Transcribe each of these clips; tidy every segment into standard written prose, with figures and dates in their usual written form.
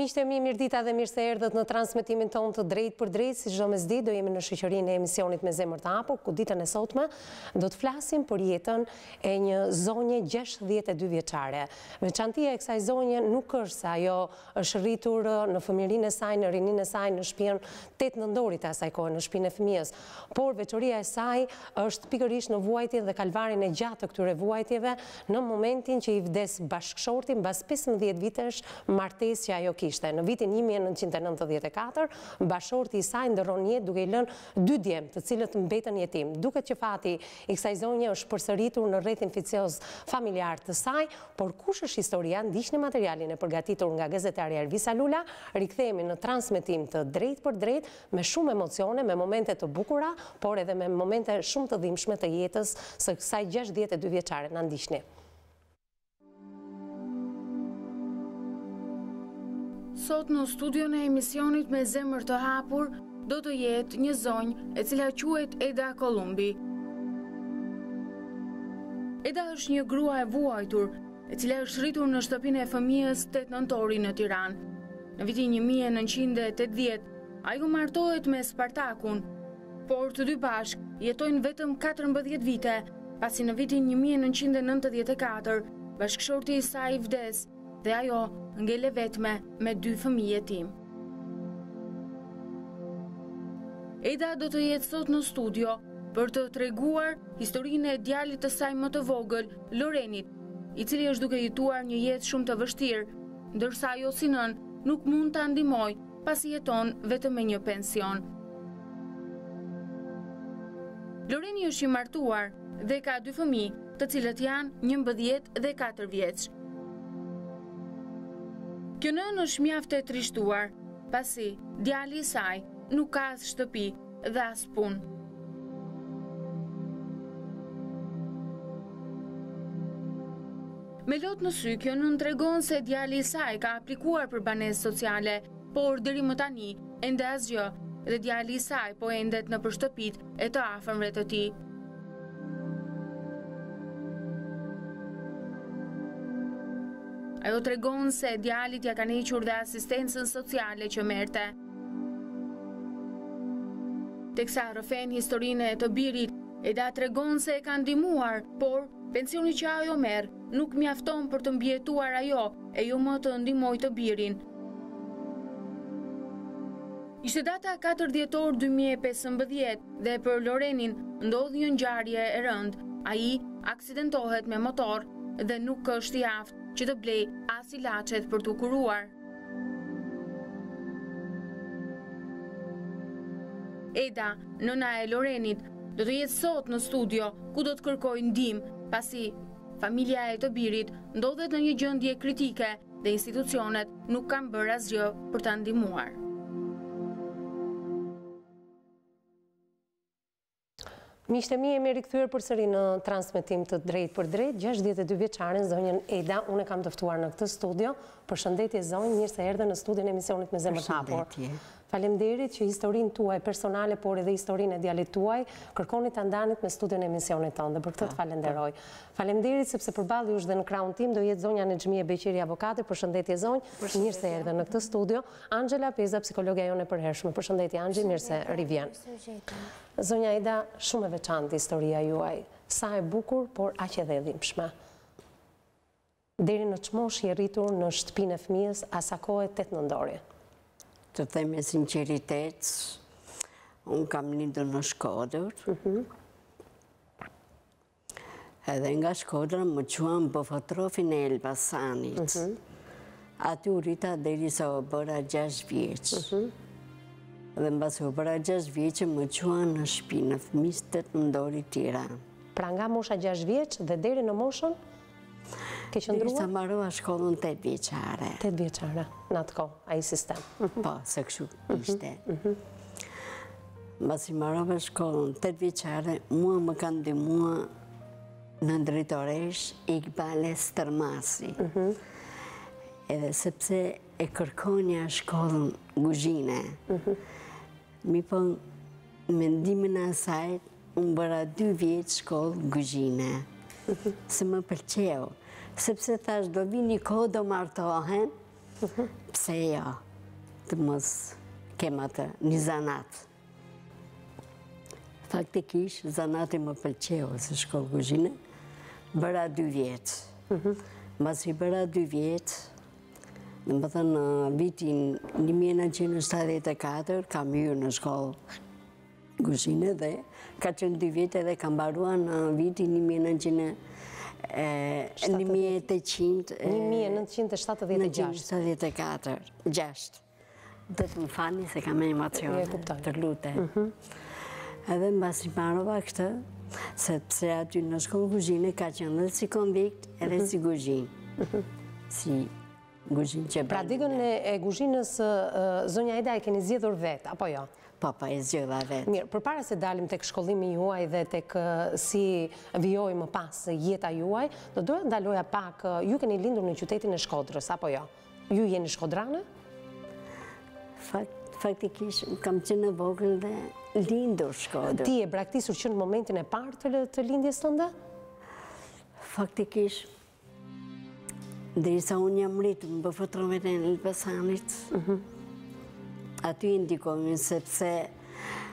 Miqtë e mi, mirë dita dhe mirë se erdhët në transmitimin tonë të drejt për drejt, si çdo mesditë do jemi në shoqërinë e emisionit Me Zemër të Hapur, ku ditën e sotme do të flasim për jetën e një zonje 62 vjeçare. Veçantia e kësaj zonje nuk është se ajo është rritur në fëmijërinë e saj, në rininë e saj, në shtëpinë 8 nëndorit e asaj kohe, në shtëpinë e fëmijës, por veçoria e saj është pikërisht në vuajtjen dhe kalvarin e gjatë të këtyre vuajtjeve në momentin që i vdes bashkëshorti mbas 15 vitesh martesë që ajo kishte. Në vitin 1994, bashkëshorti i saj ndërron jetë duke i lënë 2 djemë, të cilët mbetën jetim. Duket që fati i kësaj zonje është përsëritur në rrethin ficioz familjar të saj, por kush është historia? Ndiqni materialin e përgatitur nga gazetarja Ervisa Lula. Rikthehemi në transmetim të drejt për drejt me shumë emocione, me momente të bukura, por edhe me momente shumë të dhimbshme të jetës së kësaj 62 vjeçare. Na ndiqni. Sot në studion e emisionit Me Zemër të Hapur do të jetë një zonjë e cila quhet Eda Kolumbi. Eda është një grua e vuajtur, e cila është rritur në shtëpinë e fëmijës 8 nëntori në Tiranë. Në vitin 1980, ajo martohet me Spartakun, por të dy bashk jetojnë vetëm 14 vite, pasi në vitin 1994 bashkëshorti i saj vdes dhe ajo ngele vetme me 2 fëmijë jetim. Eda do të jetë sot në studio për të treguar historinë e djalit të saj më të vogël, Lorenit, i cili është duke jetuar një jetë shumë të vështirë, ndërsa ajo si nën nuk mund ta ndihmojë pasi jeton vetëm me një pension. Loreni është i martuar dhe ka 2 fëmijë, të cilët janë 11 dhe 4 vjeç. Kjo nënë është mjaft e trishtuar, pasi djali i saj nuk ka as shtëpi dhe as punë. Me lot në sy, kjo nënë tregon se djali i saj ka aplikuar për banesë sociale, por deri më tani ende asgjë, dhe djali i saj po endet në shtëpitë e të afërmve të tij. Ajo tregon se djalit ja kanë hequr dhe asistencën sociale që merrte. Teksa rrëfen historinë e të birit, Eda tregon se e ka ndihmuar, por pensioni që ajo merr nuk mjafton për të mbijetuar ajo e jo më të ndihmojë të birin. Ishte data 4 dhjetor 2015 dhe për Lorenin ndodhi një ngjarje e rëndë. Ai aksidentohet me motor dhe nuk është i aftë që të blej as ilaçet për t'u kuruar. Eda, nëna e Lorenit, do të jetë sot në studio ku do të kërkojë ndihmë, pasi familja e të birit ndodhet në një gjendje kritike dhe institucionet nuk kanë bërë asgjë për ta ndihmuar. Miqtë e mi, jemi rikthyer përsëri në transmetim të drejt për drejt, 62 vjeçaren zonjën Eda, unë kam të ftuar në këtë studio. Përshëndetje zonjë, mirë se erdhe në studion e emisionit Me Zemër të Hapur. Faleminderit që historinë tuaj personale, por edhe historinë e djalit tuaj, kërkoni ta ndanit me studion e emisionit tonë dhe për këtë të falenderoj. Faleminderit sepse përballë jush dhe në krahun tim do jetë zonja Nexhmie Beqiri, avokate. Përshëndetje zonjë, mirë se erdhe në këtë studio. Angela Peza, psikologja jone e përhershme. Përshëndetje Angji, mirë se rivjen. Zonja Eda, shumë e veçantë historia juaj, sa e bukur, por aq edhe e dhimbshme. Deri në çmosh je rritur në shtëpinë e fëmijës, asa kohë 8 nëndori. Të them me sinqeritet, unë kam lindur në Shkodër, edhe nga Shkodra më quan Bofotrofin e Elbasanit. Aty u rrita deri sa u bëra 6 vjeç. Dhe mbasi u bëra 6 vjeç më quan në shtëpinë e fëmijës 8 nëndori Tiranë. Pra nga mosha 6 vjeç dhe deri në moshën ke qëndruar? Derisa mbarova shkollën 8 vjeçare. 8 vjeçare, në atë kohë, ai sistem. Po, se kështu ishte. Mbasi mbarova shkollën 8 vjeçare, mua më kanë ndihmuar në drejtoresh Iqbale Stërmasi. Edhe sepse e kërkonja shkollën kuzhine. Mi po mendimin e asaj, unë bëra 2 vjeç shkollë kuzhine. Se më pëlqeu, sepse thash do vi një kohë do martohen, Pse jo, të mos kem atë një zanat. Faktikisht, zanati më pëlqeu se shkollë kuzhine, bëra 2 vjetë. Mbas i bëra 2 vjetë, në më thënë në vitin 1974, kam hyrë në shkollë kuzhine dhe ka qenë 2 vjetë edhe kam mbaruar në vitin 1974. Dhe të më fani se kam emocione, të lutem. Edhe mbas i mbarova këtë, sepse aty në shkollë kuzhine ka qenë dhe si konvikt edhe si kuzhinë. Si kuzhinë që Pra digën e kuzhinës zonja Eda e keni zgjedhur vetë, apo jo? Po, e zgjodha vetë. Mirë, përpara se dalim tek shkollimi juaj dhe tek si vijoi më pas jeta juaj, do doja ndaloja pak, ju keni lindur në qytetin e Shkodrës, apo jo? Ju jeni shkodrane? Faktikisht, kam qenë në vogël dhe lindur Shkodrë. Ti e braktisur që në momentin e parë të lindjes tënde? Faktikisht, derisa unë jam rritur më bëfëtrove në Elbasanit, aty indikomin sepse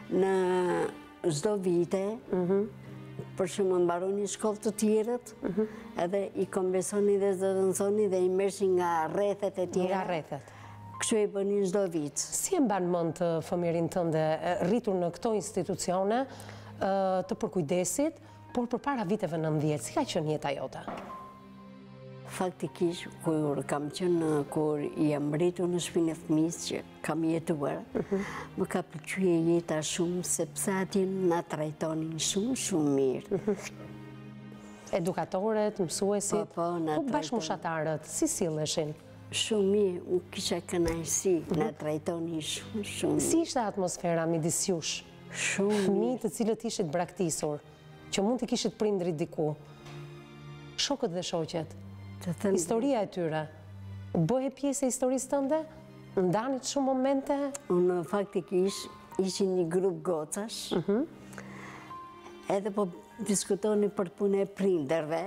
në çdo vite, për shumë mbaroni shkollë të tjerët, edhe i kombesoni dhe zëdhënsoni dhe i mershin nga rrethet e tjera. Nga rrethet. Kështu e bëni çdo vit. Si e mban mend fëmirin tënde rritur në këto institucione të përkujdesit, por përpara viteve 90, si ka qenë jeta jote? Faktikisht, kur kam qenë, kur jam rritur në shtëpinë e fëmijës që kam jetuar, më ka pëlqyer jeta shumë, sepse atje na trajtonin shumë mirë. Edukatorët, mësuesit, po, bashkëmoshatarët, si silleshin? Shumë mirë, unë kisha kënaqësi, na trajtonin shumë. Si ishte atmosfera midis jush? Shumë. Fëmijë të cilët ishit braktisur, që mund të kishit prindrit diku, shokët dhe shoqet, historia e tyre, bëhe pjesë e historisë tënde? Ndanit shumë momente? Unë faktikisht ishin një grup gocash, edhe po diskutoni për punë e prindërve.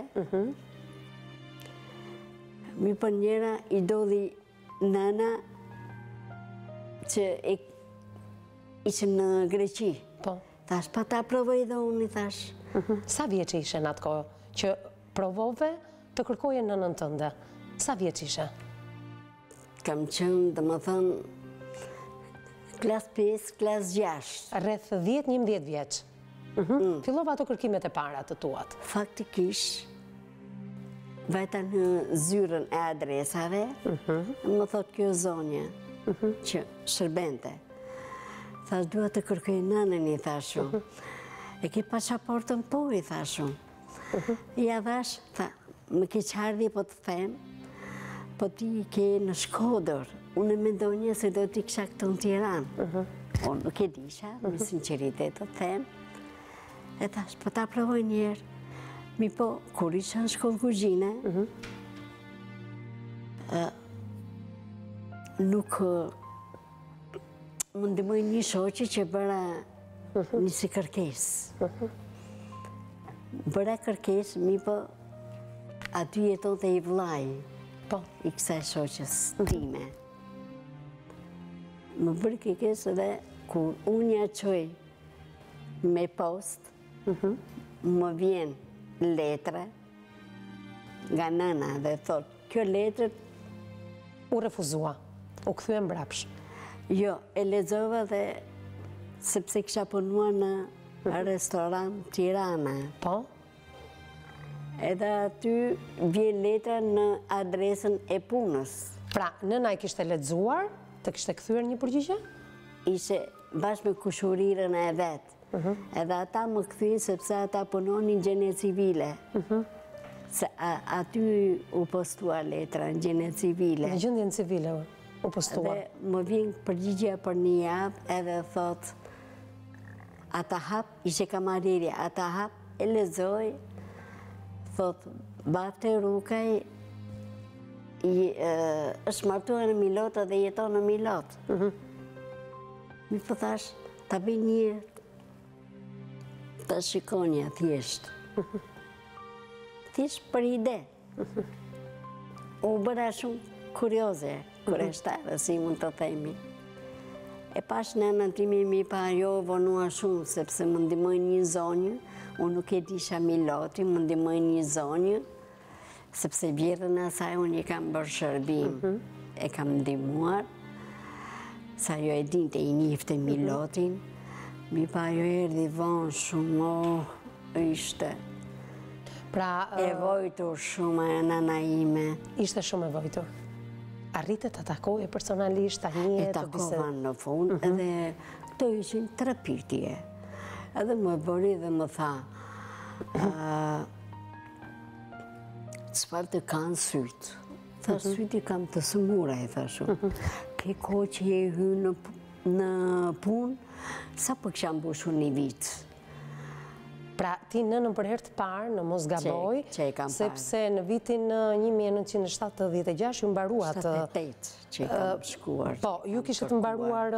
Mi për njëra i dodhi nana që ishim në Greqi. Thash, pa ta provoj dhe unë, thash. Sa vjeç ishe në atë kohë që provove të kërkoje nënën tënde? Sa vjeç ishe? Kam qenë, dhe më thënë, klas 5, klas 6. Rreth 10-11 vjeç. Fillova ato kërkimet e para të tuat. Faktikisht, vajta në zyrën e adresave, më thot kjo zonja, që shërbente. Thash, duhet të kërkoj nënën, i thashu. E ki pasaportën po, i thashu. Ja thash, më ke qardhje po të them, po ti ke në Shkodër. Unë e mendonja se do t'i kisha këto në Tiranë. Unë nuk e disha, me sinceritet të them. E thash, po ta provoj njerë. Mi po, kur isha në shkollë kuzhine, nuk më ndihmoi një shoqe që bëra një si kërkesë. Bëra kërkesë, mi po, aty jetonte i vllai i kësaj shoqes time. Më bërë kërkesë dhe kur unë ja çoj me post, më vjen letre nga nëna dhe thot, kjo letre u refuzua, u kthye mbrapsh. Jo, e lexova dhe sepse kisha punuar në restoran Tirana. Po? Edhe aty vjen letra në adresën e punës. Pra, nëna e kishte lexuar, të kishte kthyer një përgjigje? Ishte bashkë me kushurirën e vetë. Edhe ata më kthyin sepse ata punonin gjenie civile. Se aty u postua letra në gjenie civile. Në gjendjen civile u postua. Dhe më vjen përgjigja për një javë edhe thot, ata hap, ishe kamariri, ata hap, e lexoj, thot, Bafte Rukaj është martuar në Milot dhe jeton në Milot. Mi po thash, ta bëj një ta shikonja, thjesht. Thjesht për ide. U bëra shumë kurioze. kureshtare, si mund të themi. E pash nënën timi mi pa jo vonua shumë, sepse më ndimoj një zonjë, unë nuk e disha Miloti, më ndimoj një zonjë, sepse vjetën e asaj unë i kam bërë shërbim, e kam ndimuar, sa jo e dinte i njifte Milotin, mi pa jo erdi vonë shumë, ishte e vojtur shumë e nëna ime. Ishte shumë e vojtur. Arritet të takoje personalisht, të njëtë, e takova në fund, edhe këto ishin 3 pyetje. Edhe më bëri dhe më tha, çfarë të kanë sytë? Tha, syti kam të sëmura, e tha shumë. Ke ko që je hy në punë, sa për kësha mbushu një vitë? Pra, ti nënën për herë të parë, në mos gaboj, sepse në vitin 1976 ju mbaruat... 78 që i kam shkuar. Po, ju kishët mbaruar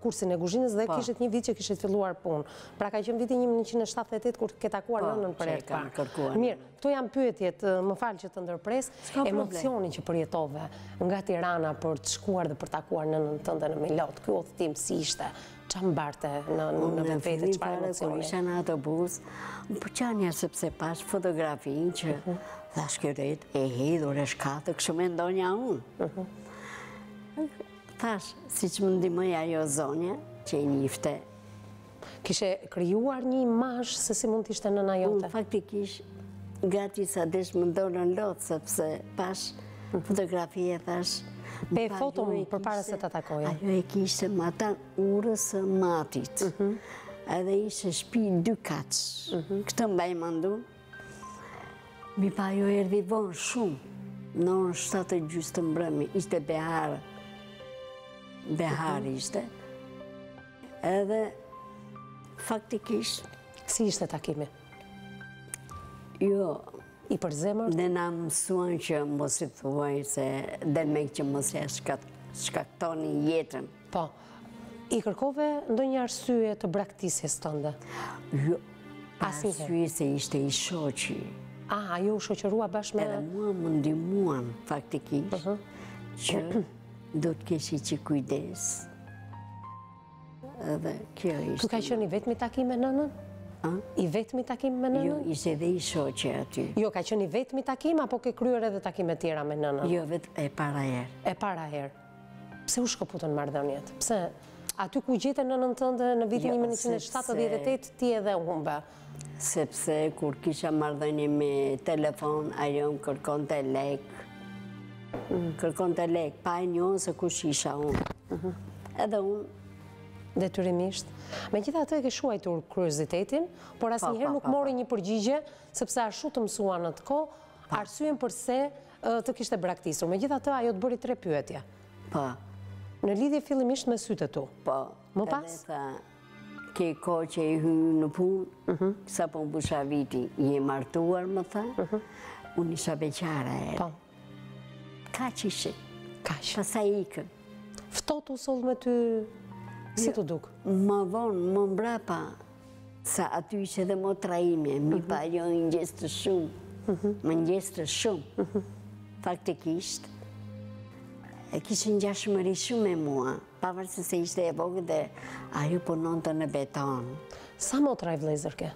kursin e kuzhinës dhe kishët një vit që kishët filluar punë. Pra, ka qenë vitin 1978 kur ke takuar nënën për herë të parë. Mirë, këto janë pyetjet, më falë që të ndërpres, emocioni që përjetove nga Tirana për të shkuar dhe për takuar nënën tënde në Milot, kjo udhëtim si ishte? Qa më barte në vete, qëpar emocioni? Kër isha në autobus, më përqanja sepse pash fotografin që thash këret e hedhur e shkatë, kështu me ndonja unë. Thash, si që më ndimoj ajo zonja, që e njifte. Kishe kryuar një imazh se si mund t'ishte nëna jote? Unë faktikish, gati sa desh më ndonën lotë, sepse pash fotografie thash, Pe foto më për para se të takoja? Ajo e kishte më ata urës së matit. Edhe ishe shpi 2 kacë. Këtë mbaj mandu. Mi pa jo erdi vonë shumë. Në orën 7:30 të mbrëmi. Ishte Behar. Behar ishte. Edhe faktikisht... Si ishte takimi? Jo... I për zemër? Dhe na mësuan që mos i thuaj se delmek që mos e shkaktoni jetën. Po, i kërkove ndonjë arsye të braktisjes tënde? Jo, arsye se ishte i shoqi. Jo u shoqërua bashkë me... Edhe mua më ndimuan faktikisht që do të keshi që kujdes. Edhe kjo ishte... Tu ka qenë i vetmi takim me nënën? I vetmi takim me nënën? Jo, ishte dhe i shoqe aty. Jo, ka qenë i vetmi takim, apo ke kryer edhe takime tjera me nënën? Jo, vetë e para herë. E para herë. Pse u shkëputën marrëdhëniet? Pse? Aty ku gjete nënën tënde në vitin 1978, ti edhe humbe? Sepse kur kisha marrëdhënie me telefon, ajo më kërkon të lek. Kërkon të lek, pa e njohën se kush isha unë. Edhe unë. Detyrimisht. Me gjitha të e ke shuajtur kuriozitetin, por asnjëherë nuk mori një përgjigje, sepse ashtu të mësua në të ko, arsyen përse të kishte braktisur. Me gjitha të ajo të bëri 3 pyetje. Po. Në lidhje fillimisht me sytë tu. Po. Më pas? Edhe tha, ke ko që i hy në punë, sa po mbusha viti, je martuar, më tha, unë isha beqara e. Po. Kaq ishe. Kaq. Pasaj ikën. Ftotu soll me ty... Si të duk? Më vonë, më mbrapa, sa aty ishe dhe motra ime, mi pa jo në gjestë shumë, më në gjestë shumë. Faktikisht, e kishë në gjashmëri shumë e mua, pavarësisht se ishte e vogël dhe ajo punonte në beton. Sa motra i vëllezër ke?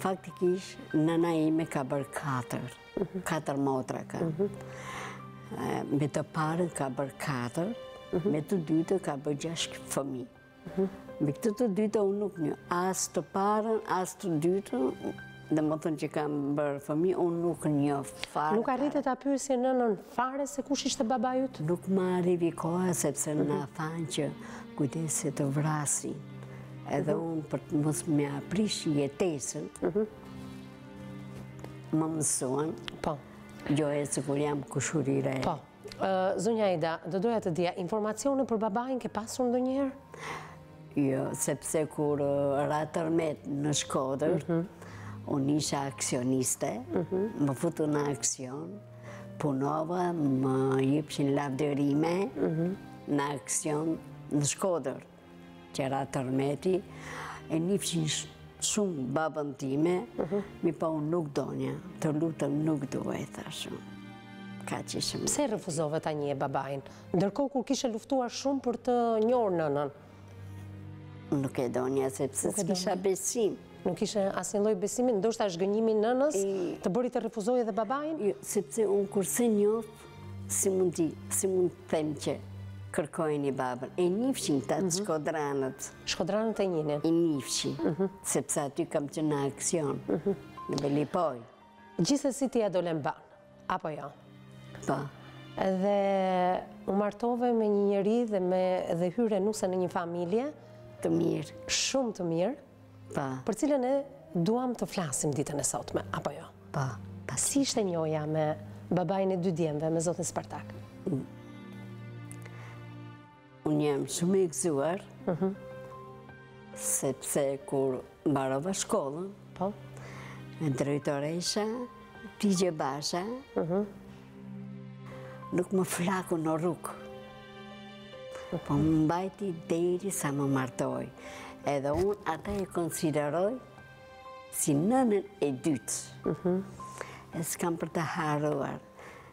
Faktikisht, nëna ime ka bërë 4 motra ka. Me të parën ka bërë 4, me të dytë ka bërë 6 fëmijë. Me këtë të dytë unë nuk një. As të parën, as të dytë, dhe më thënë që kam bërë fëmijë, unë nuk një fare. Nuk arritet ta pyesje nënën fare se kush ishte baba jut? Nuk më arrivi koha, sepse na thanë që kujdesi të vrasin. Edhe unë për të mos me aprish jetesën, më mësuan. Po. Jo e se kur jam kushurire. Po. Zonja Aida, do doja të dija, informacione për babain ke pasur ndonjëherë? Jo, sepse kur ra tërmet në Shkodër, unë isha aksioniste, më futu në aksion, punova, më jepshin lavdërime në aksion në Shkodër, që ra tërmeti, e njëfshin shumë babën time, mi pa unë nuk donja, të lutëm nuk duhet, thashëm. ka që shumë. Pse refuzove ta nje babajnë? Ndërkohë kur kishe luftuar shumë për të njohur nënën? Nuk e donja, sepse s'kisha besim. Nuk ishe asnjë lloj besimi, ndoshta zhgënjimi nënës të bëri të refuzojë edhe babajnë? Jo, sepse unë kurse njoh, si mund të them që kërkojnë i babën. E njifshin të atë shkodranët. Shkodranët e njinin? I njifshin, sepse aty kam që në aksion, në Belipoj. Gjithsesi ti ja dole mban, apo jo? Po. Edhe u martove me një njeri dhe hyre nuse në një familje Të mirë. shumë të mirë, Po. për cilën e duam të flasim ditën e sotme, apo jo? Po. Si ishte njoja me babajnë e 2 djemve, me zotin Spartak? Unë jam shumë e gëzuar, sepse kur mbarova shkollën, Po? drejtoresha, Tigje Basha, nuk më flaku në rrugë. Po më mbajti deri sa më martoj. Edhe unë ata e konsideroj si nënën e dytë. E s'kam për të haruar,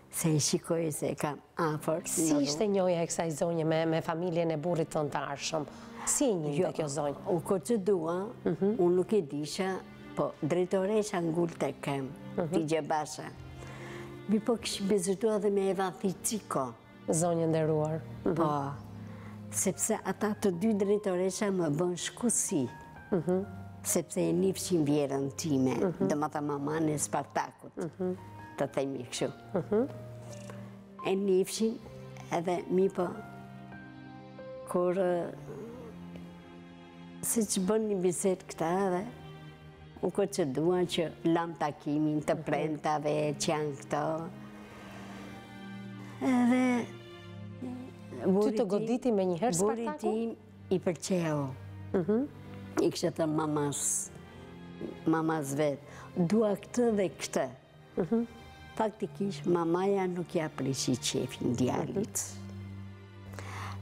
se e shikoj se e kam afër. Si ishte njoja e kësaj zonje me familjen e burrit tënd të arshëm? Si e njihte kjo zonjë? U procedua, unë nuk e disha, po drejtoresha ngull të kem, Tigje Basha. Mi po kishë bezitua dhe me Eva Thiciko. Zonjë nderuar. Po, sepse ata të 2 drejtoresha më bën shkusi. Sepse e njifshin vjerën time, dhe më tha maman e Spartakut, të themi kështu. E njifshin edhe mi po, kur si që bën një biset këta edhe, u që duan që lam takimin të prentave që janë këto. Edhe Ty të goditi me njëherë Spartaku? Burit tim i përqeo. I kështë të mamas vetë. Dua këtë dhe këtë. Faktikisht, mamaja nuk ja prishi qefin djalit.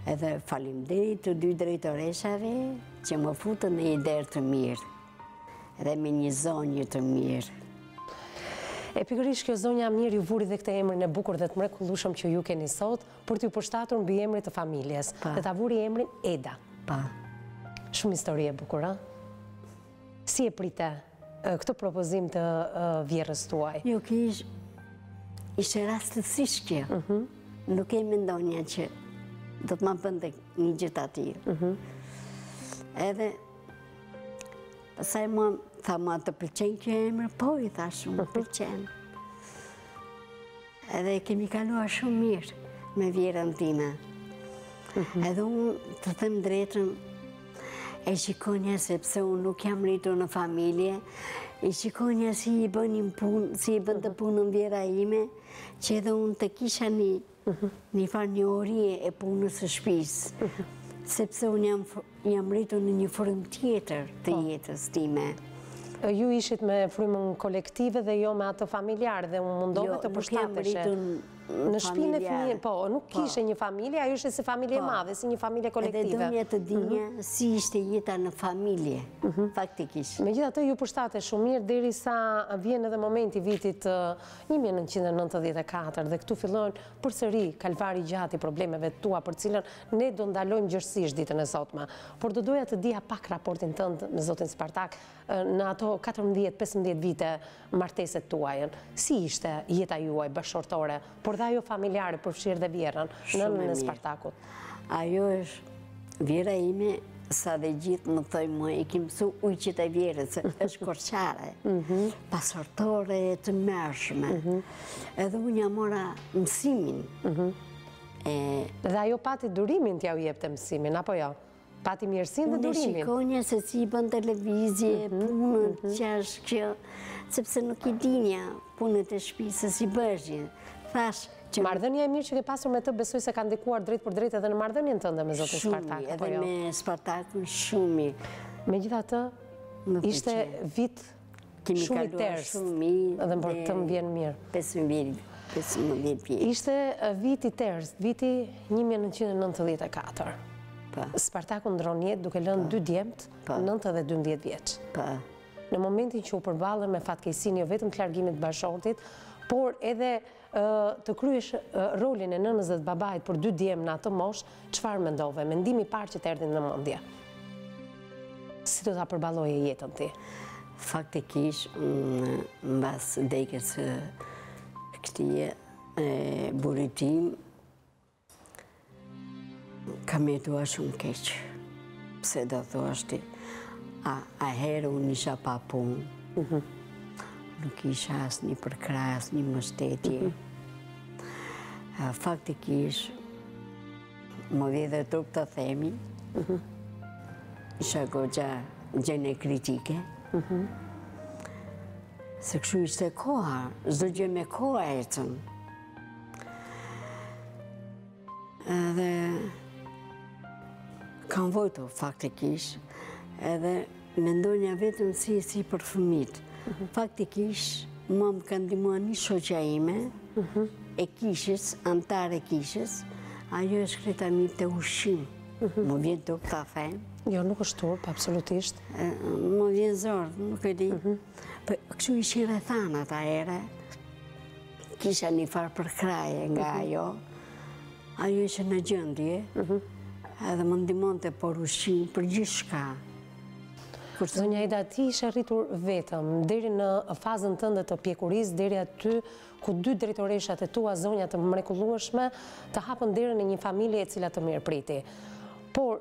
Edhe faleminderit të 2 drejtoreshave që më futën në një derë të mirë. Edhe me një zonjë të mirë. E pikërisht kjo zonja mirë ju vuri dhe këtë emrin e bukur dhe të mrekullueshëm që ju keni sot për t'ju përshtatur mbi emrin të familjes. Dhe ta vuri emrin Eda. Pa. Shumë histori e bukur, a? Si e prite këtë propozim të vjerës tuaj? Jo, ishte rastësisht kjo. Nuk e mendonja që do të ma bënde një gjithë atyre. Edhe, pasaj mua tha ma të pëlqen kjo emër, po i tha shumë pëlqen. Edhe kemi kaluar shumë mirë me vjerën time. Edhe unë të them drejtën, e shikonja sepse unë nuk jam rritur në familje, e shikonja si i bënin punë, si i bëndë punën vjera ime, që edhe unë të kisha një farë një orje e punës së shtëpisë. Sepse unë jam rritur në një formë tjetër të jetës time. Ju ishit me frymën kolektive dhe jo me atë familjarë dhe unë mundove të përshtateshe. Në shtëpinë e fëmijën, po, nuk kishe një familje, ajo ishte si familje madhe, si një familje kolektive. Edhe donja të dinja si ishte jeta në familje, faktikisht. Megjithatë ju përshtate shumë mirë derisa vjen edhe momenti vitit 1994 dhe këtu fillojnë përsëri kalvari gjatë i problemeve tua për cilën ne do ndalojmë gjërësisht ditën e sotme. Por do doja të dija pak raportin tënd me zotin Spartak në ato 14-15 vite marteset tuajën. Si ishte jeta juaj bashkëshortore, por dhe ajo familjare përfshirë dhe vjerën në Spartakut? Ajo është vjera ime, sa dhe gjithë më thoi mua, i kim mësu ujqit e vjerët, se është korçare, pasortore të mërshme. Edhe unë ja mora mësimin. Dhe ajo pati durimin t'ja u jepte mësimin, apo jo? Pati mirësin dhe durimin? Unë shikonja se si i bën televizje, punët, qash kjo, sepse nuk i dinja punët e shpisë, si bëshjë. Marrëdhënia e mirë që ke pasur me të besoj se ka ndikuar drejt për drejt edhe në marrëdhënien tënde me zotin Spartak, apo jo? Edhe me Spartakun shumë. Megjithatë, ishte vit shumë i tërës edhe për të më vjen mirë. 15 vjet. Ishte vit i tërës, viti 1994. Spartaku ndron jetë duke lënë 2 djemt, 9 dhe 12 vjeç. Në momentin që u përballën me fatkeqësinë jo vetëm të largimit të bashkëshortit, por edhe të kryesh rolin e nënës dhe të babait për 2 djemë në atë mosh, çfarë mendove? Mendimi i parë që të erdhi në mendje. Si do ta përballoje jetën ti? Faktikisht, mbas dekës këtij burrit tim, kam jetuar shumë keq. Pse do thuash ti? A herë unë isha pa punë. Nuk isha asnjë përkrah, asnjë mbështetje. Faktikisht, më vjen dhe trup të themi, isha goxha gjene kritike. Se kështu ishte koha, çdo gjë me koha ecën. Edhe kam vojtur faktikisht, edhe mendonja vetëm si për fëmijët. Faktikisht, mua më ka ndihmuar një shoqja ime, e kishës, antar e kishës, ajo është kreta mi të ushqim. Më vjen turp ta them. Jo, nuk është turp, absolutisht. Më vjen zor, nuk e di. Kështu ishin rrethanat ahere. Kisha një farë përkraje nga ajo. Ajo ishte në gjendje. Edhe më ndihmonte për ushqim, për gjithçka. Zonja Ida, ti ishe rritur vetëm, deri në fazën tënde të pjekurisë, deri aty ku 2 drejtoreshat e tua, zonja të mrekullueshme, të hapën derën e një familje e cila të mirëpriti. Por,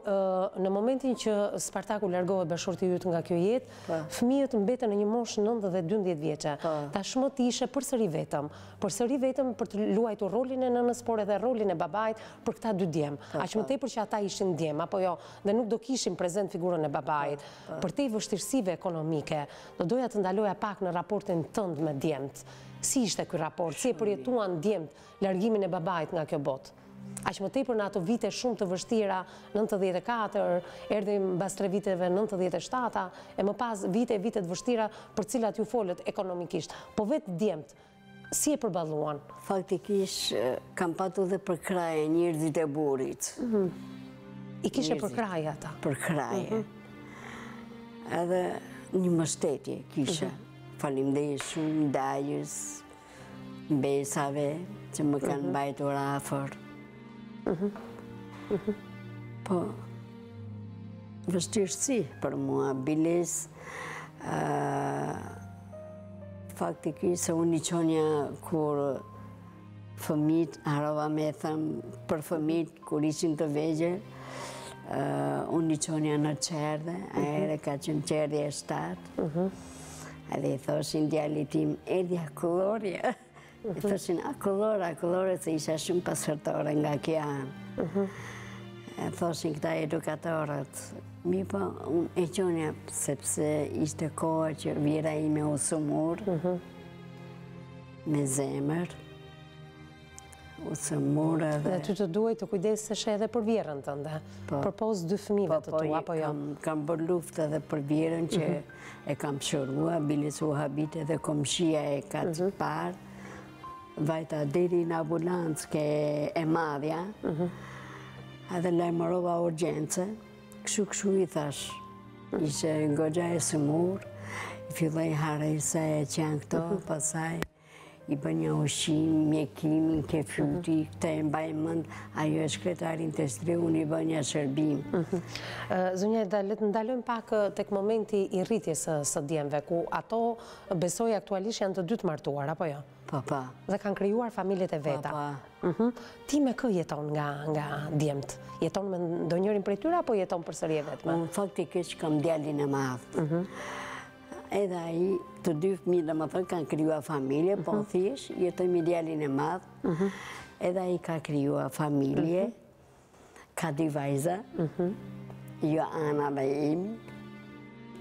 në momentin që Spartaku largohet bashorti yt nga kjo jetë, fëmijët mbetën në një moshë 9 dhe 12 vjeçe. Tashmë ti ishe përsëri vetëm për të luajtur rolin e nënës, por edhe rolin e babait për këta 2 djem. Aq më tepër që ata ishin djem, apo jo, dhe nuk do kishin prezent figurën e babait. Për te vështirësive ekonomike, do doja të ndaloja pak në raportin tënd me djemt. Si ishte ky raport? Si e përjetuan djemt largimin e babait nga kjo botë? Aq më tepër në ato vite shumë të vështira, 94, erdhi mbas 3 viteve 97, e më pas vite të vështira për cilat ju folët ekonomikisht. Po vetë djemt, si e përballuan? Faktikisht, kam patur dhe përkraje njerëzit e burrit. I kishe përkraje ata? Përkraje. Edhe një mbështetje kisha. Faleminderit shumë dajës, mbesave që më kanë mbajtur afër. Po, vështirësi për mua, biles, faktikisht se unë i qonja kur fëmijët, harova me thëmë për fëmijët kur ishin të vegjël, unë i qonja në qerdhe, ahere ka qenë qerdhe e 7, edhe i thoshin djali tim, Edja Kullorja. I thoshin, a kullore, se isha shumë pasërtore nga kjo anë. Thoshin këta edukatorët. Mi po, unë e qonja, sepse ishte koha që vjera ime u sëmur, me zemër, u sëmur edhe... Dhe ty të duhet të kujdesesh edhe për vjerën tënde, për pos 2 fëmijëve të tua, apo jo? Kam bërë luftë edhe për vjerën që e kam shërua, biles u habit edhe komshia e ka të parë, vajta deri në ambulancë ke e madhja, edhe lajmërova urgjence, kështu i thash, ishe goxha e sëmur, filloj harej se që janë këto, pasaj i bën një ushqim, mjekim, ke fruti, këta e mbaj mënd, ajo është kretarin të shtri, unë i bën një shërbim. Zonja, le të ndalojmë pak tek momenti i rritjes së djemve, ku ato besoj aktualisht janë të 2 të martuar, apo jo? Pa. Dhe kanë krijuar familjet e veta. Pa. Ti me kë jeton nga djemt? Jeton me ndonjërin prej tyre, apo jeton përsëri e vetme? Unë faktikisht kam djalin e madh. Edhe ai, të 2 fëmijë, domethënë kanë krijuar familje, po thjesht jetoj me djalin e madh. Edhe ai ka krijuar familje, ka 2 vajza, jo Ana dhe Emi,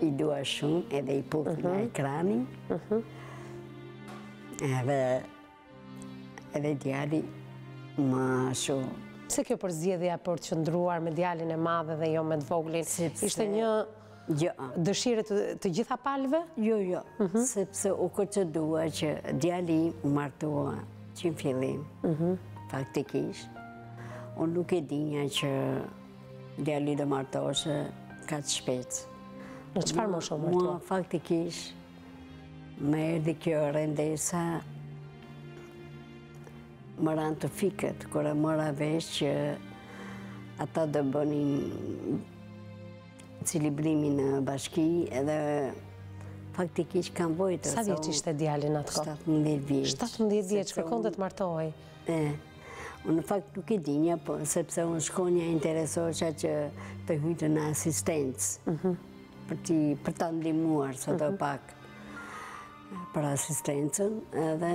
i dua shumë, edhe i puth nga ekrani. Edhe djali më shumë. Pse kjo përzgjedhja për të qëndruar me djalin e madh dhe jo me të voglin? Ishte një dëshirë të gjitha palëve? Jo, sepse u procedua që djali u martua që në fillim, faktikisht. Unë nuk e dinja që djali do martoshe ka të shpec. Në çfarë moshë u martua? Mua faktikisht më erdhi kjo rendesa mëran të fikët, kura mëra vesh që ata dhe bënin cilibrimin në bashki edhe faktikisht kanë vojtë. Sa vjeç ishte djalin atë kohë? 17 vjeç. 17 vjeç, kërkonte të martohej. Unë në fakt nuk e dinja, sepse unë shkonja interesoqa që të hyjtë në asistencë, për të ndimuar, së të pak, për asistencën, edhe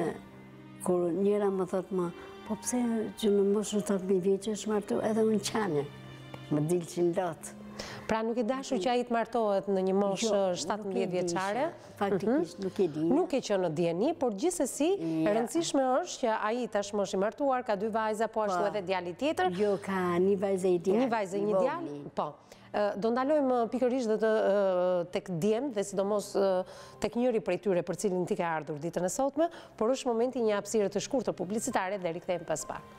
kur njëra më thotë më, po pse që në moshën 18 vjeç është martu, edhe unë qane, më dilqin lotë. Pra nuk i dashur që ai të martohet në një moshë 17 vjeçare? Faktikisht nuk e di. Nuk e që në dieni, por gjithsesi e rëndësishme është që ai tashmë është i martuar, ka 2 vajza, po ashtu edhe djali tjetër. Jo, ka një vajzë i djali. Një vajzë, një djali, po. Do ndalojmë pikërisht dhe tek djemt dhe sidomos tek njëri prej tyre për cilin ti ka ardhur ditën e sotme, por është momenti një hapësire të shkurtër publicitare dhe rikthehemi pas pak.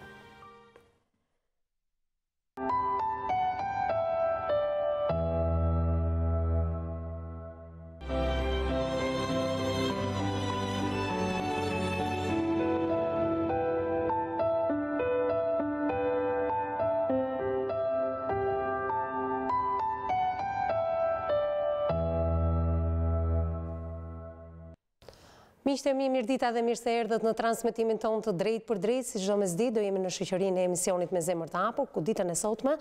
Miqtë e mi, mirë dita dhe mirë se erdhët në transmetimin tonë të drejt për drejt, si çdo mesditë do jemi në shoqërinë e emisionit Me Zemër të Hapur, ku ditën e sotme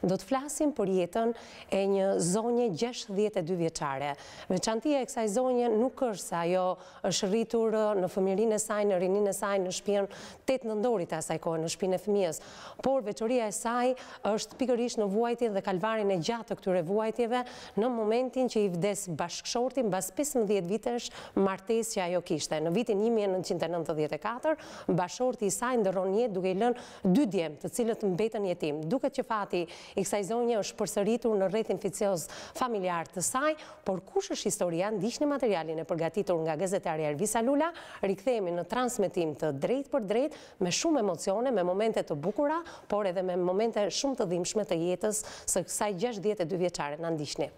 do të flasim për jetën e një zonje 62 vjeçare. Veçantia e kësaj zonje nuk është se ajo është rritur në fëmijërinë e saj, në rininë e saj, në shtëpinë 8 nëndorit e asaj kohe, në shtëpinë e fëmijës, por veçoria e saj është pikërisht në vuajtjen dhe kalvarin e gjatë të këtyre vuajtjeve në momentin që i vdes bashkëshorti mbas 15 vitesh martesë që ajo kishte. Në vitin 1994, bashkëshorti i saj ndërron jetë duke i lënë 2 djemt, të cilët mbetën jetim. Duket që fati i kësaj zonje është përsëritur në rrethin ficioz familjar të saj, por kush është historia? Ndiqni materialin e përgatitur nga gazetari Ervisa Lula. Rikthehemi në transmetim të drejt për drejt me shumë emocione, me momente të bukura, por edhe me momente shumë të dhimbshme të jetës së kësaj 62 vjeçare. Na ndiqni.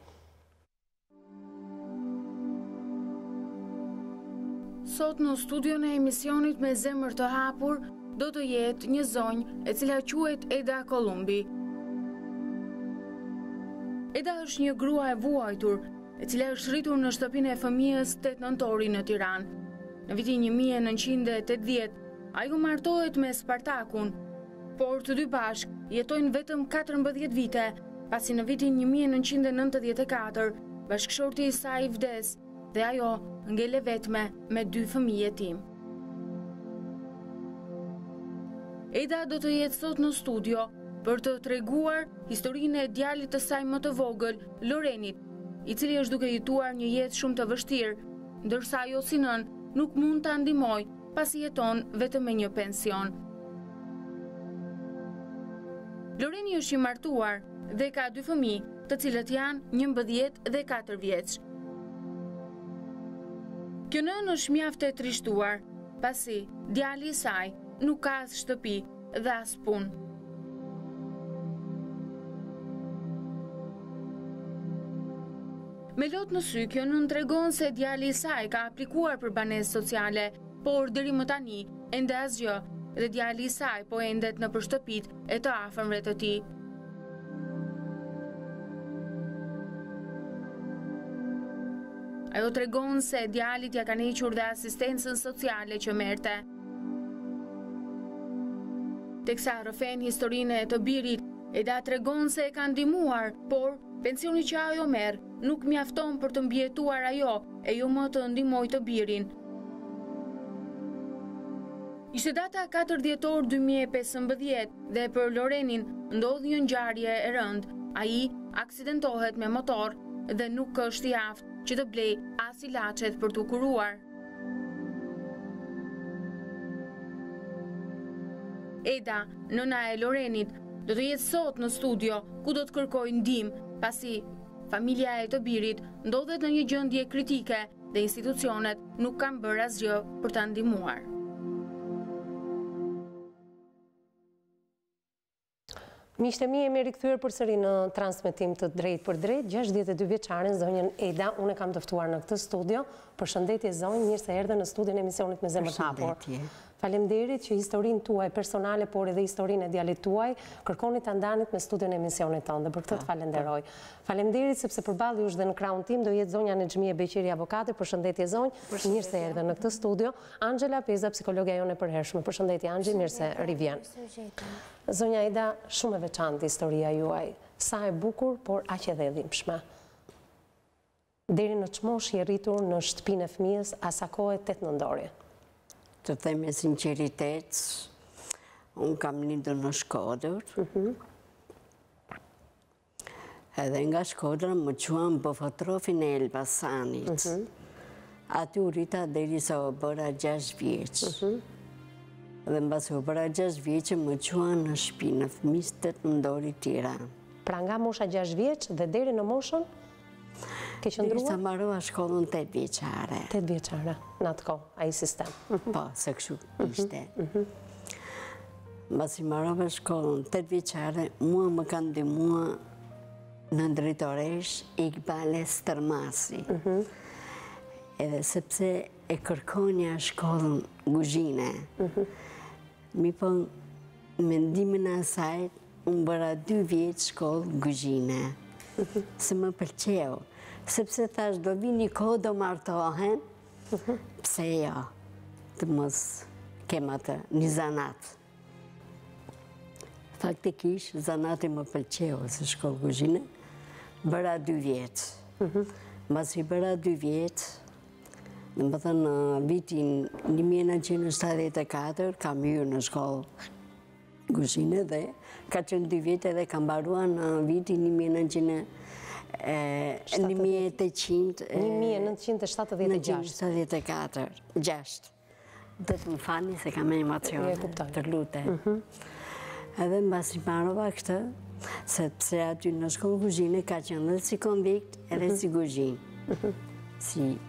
Sot në studion e emisionit Me Zemër të Hapur do të jetë një zonjë e cila quhet Eda Kolumbi. Eda është një grua e vuajtur, e cila është rritur në shtëpinë e fëmijës 8 nëntori në Tiranë. Në vitin 1980, ajo martohet me Spartakun, por të dy bashk jetojnë vetëm 14 vite, pasi në vitin 1994 bashkëshorti i saj vdes dhe ajo ngele vetme me 2 fëmijë jetim. Eda do të jetë sot në studio për të treguar historinë e djalit të saj më të vogël, Lorenit, i cili është duke jetuar një jetë shumë të vështirë, ndërsa ajo si nën nuk mund ta ndihmojë pasi jeton vetëm me një pension. Loreni është i martuar dhe ka 2 fëmijë, të cilët janë 11 dhe 4 vjeç. Kjo nënë është mjaft e trishtuar, pasi djali i saj nuk ka as shtëpi dhe as punë. Me lot në sy, kjo nënë tregon se djali i saj ka aplikuar për banesë sociale, por deri më tani ende asgjë dhe djali i saj po endet në shtëpitë e të afërmve të tij. Ajo tregon se djalit ja kanë hequr dhe asistencën sociale që merrte. Teksa rrëfen historinë e të birit, Eda tregon se e ka ndihmuar, por pensioni që ajo merr nuk mjafton për të mbijetuar ajo e jo më të ndihmojë të birin. Ishte data 4 dhjetor 2015 dhe për Lorenin ndodhi një ngjarje e rëndë. Ai aksidentohet me motor dhe nuk është i aftë që të blej as ilaçet për t'u kuruar. Eda, nëna e Lorenit, do të jetë sot në studio ku do të kërkojë ndihmë, pasi familja e të birit ndodhet në një gjendje kritike dhe institucionet nuk kanë bërë asgjë për ta ndihmuar. Miqtë e mi, jemi rikthyer përsëri në transmetim të drejt për drejt, 62 vjeçaren zonjën Eda, unë e kam të ftuar në këtë studio. Përshëndetje zonjë, mirë se erdhe në studion e emisionit Me Zemër të Hapur. Faleminderit që historinë tuaj personale, por edhe historinë e djalit tuaj, kërkoni të ndanit me studion e emisionit tonë, dhe për këtë të falenderoj. Faleminderit sepse përballë jush dhe në krahun tim do jetë zonja Nexhmie Beqiri, avokate. Përshëndetje zonjë, mirë se erdhe në këtë studio. Angela Peza, psikologja jone e përhershme. Përshëndetje Angji, mirë se rivjen. Zonja Ida, shumë e veçantë historia juaj, sa e bukur, por aq edhe e dhimbshme. Deri në çmosh je rritur në shtëpinë e fëmijës, asa kohë 8 nëntori. Të them me sinqeritet, unë kam lindur në Shkodër, edhe nga Shkodra më quan Bofotrofin e Elbasanit. Aty u rrita deri sa u bëra 6 vjeç. Dhe mbasi u bëra 6 vjeç më quan në shtëpinë e fëmijës 8 nëndori Tiranë. Pra nga mosha 6 vjeç dhe deri në moshën ke qëndruar? Derisa mbarova shkollën 8 vjeçare. 8 vjeçare, në atë kohë, ai sistem. Po, se kështu ishte. Mbasi mbarova shkollën 8 vjeçare, mua më kanë ndihmua në drejtoresh Iqbale Stërmasi. Edhe sepse e kërkonja shkollën Guzhine. Mi po mendimin e asaj, unë bëra 2 vjeç shkollë Guzhine. Se më pëlqeu. Sepse thash do vini kohë do martohen, pse jo, të mos kem atë një zanat. Faktikisht, zanati më pëlqeu se shkollë Guzhine, bëra 2 vjetë. Mbasi bëra 2 vjetë, dhe më thënë në vitin 1974, kam hyrë në shkollë Guzhine dhe ka qenë 2 vjetë edhe kam mbaruar në vitin 1974. 6. Do të më fani se kam emocione, të lutem. Edhe mbasi mbarova këtë, sepse aty në shkollë Guzhine ka qenë dhe si konvikt edhe si Guzhin. Si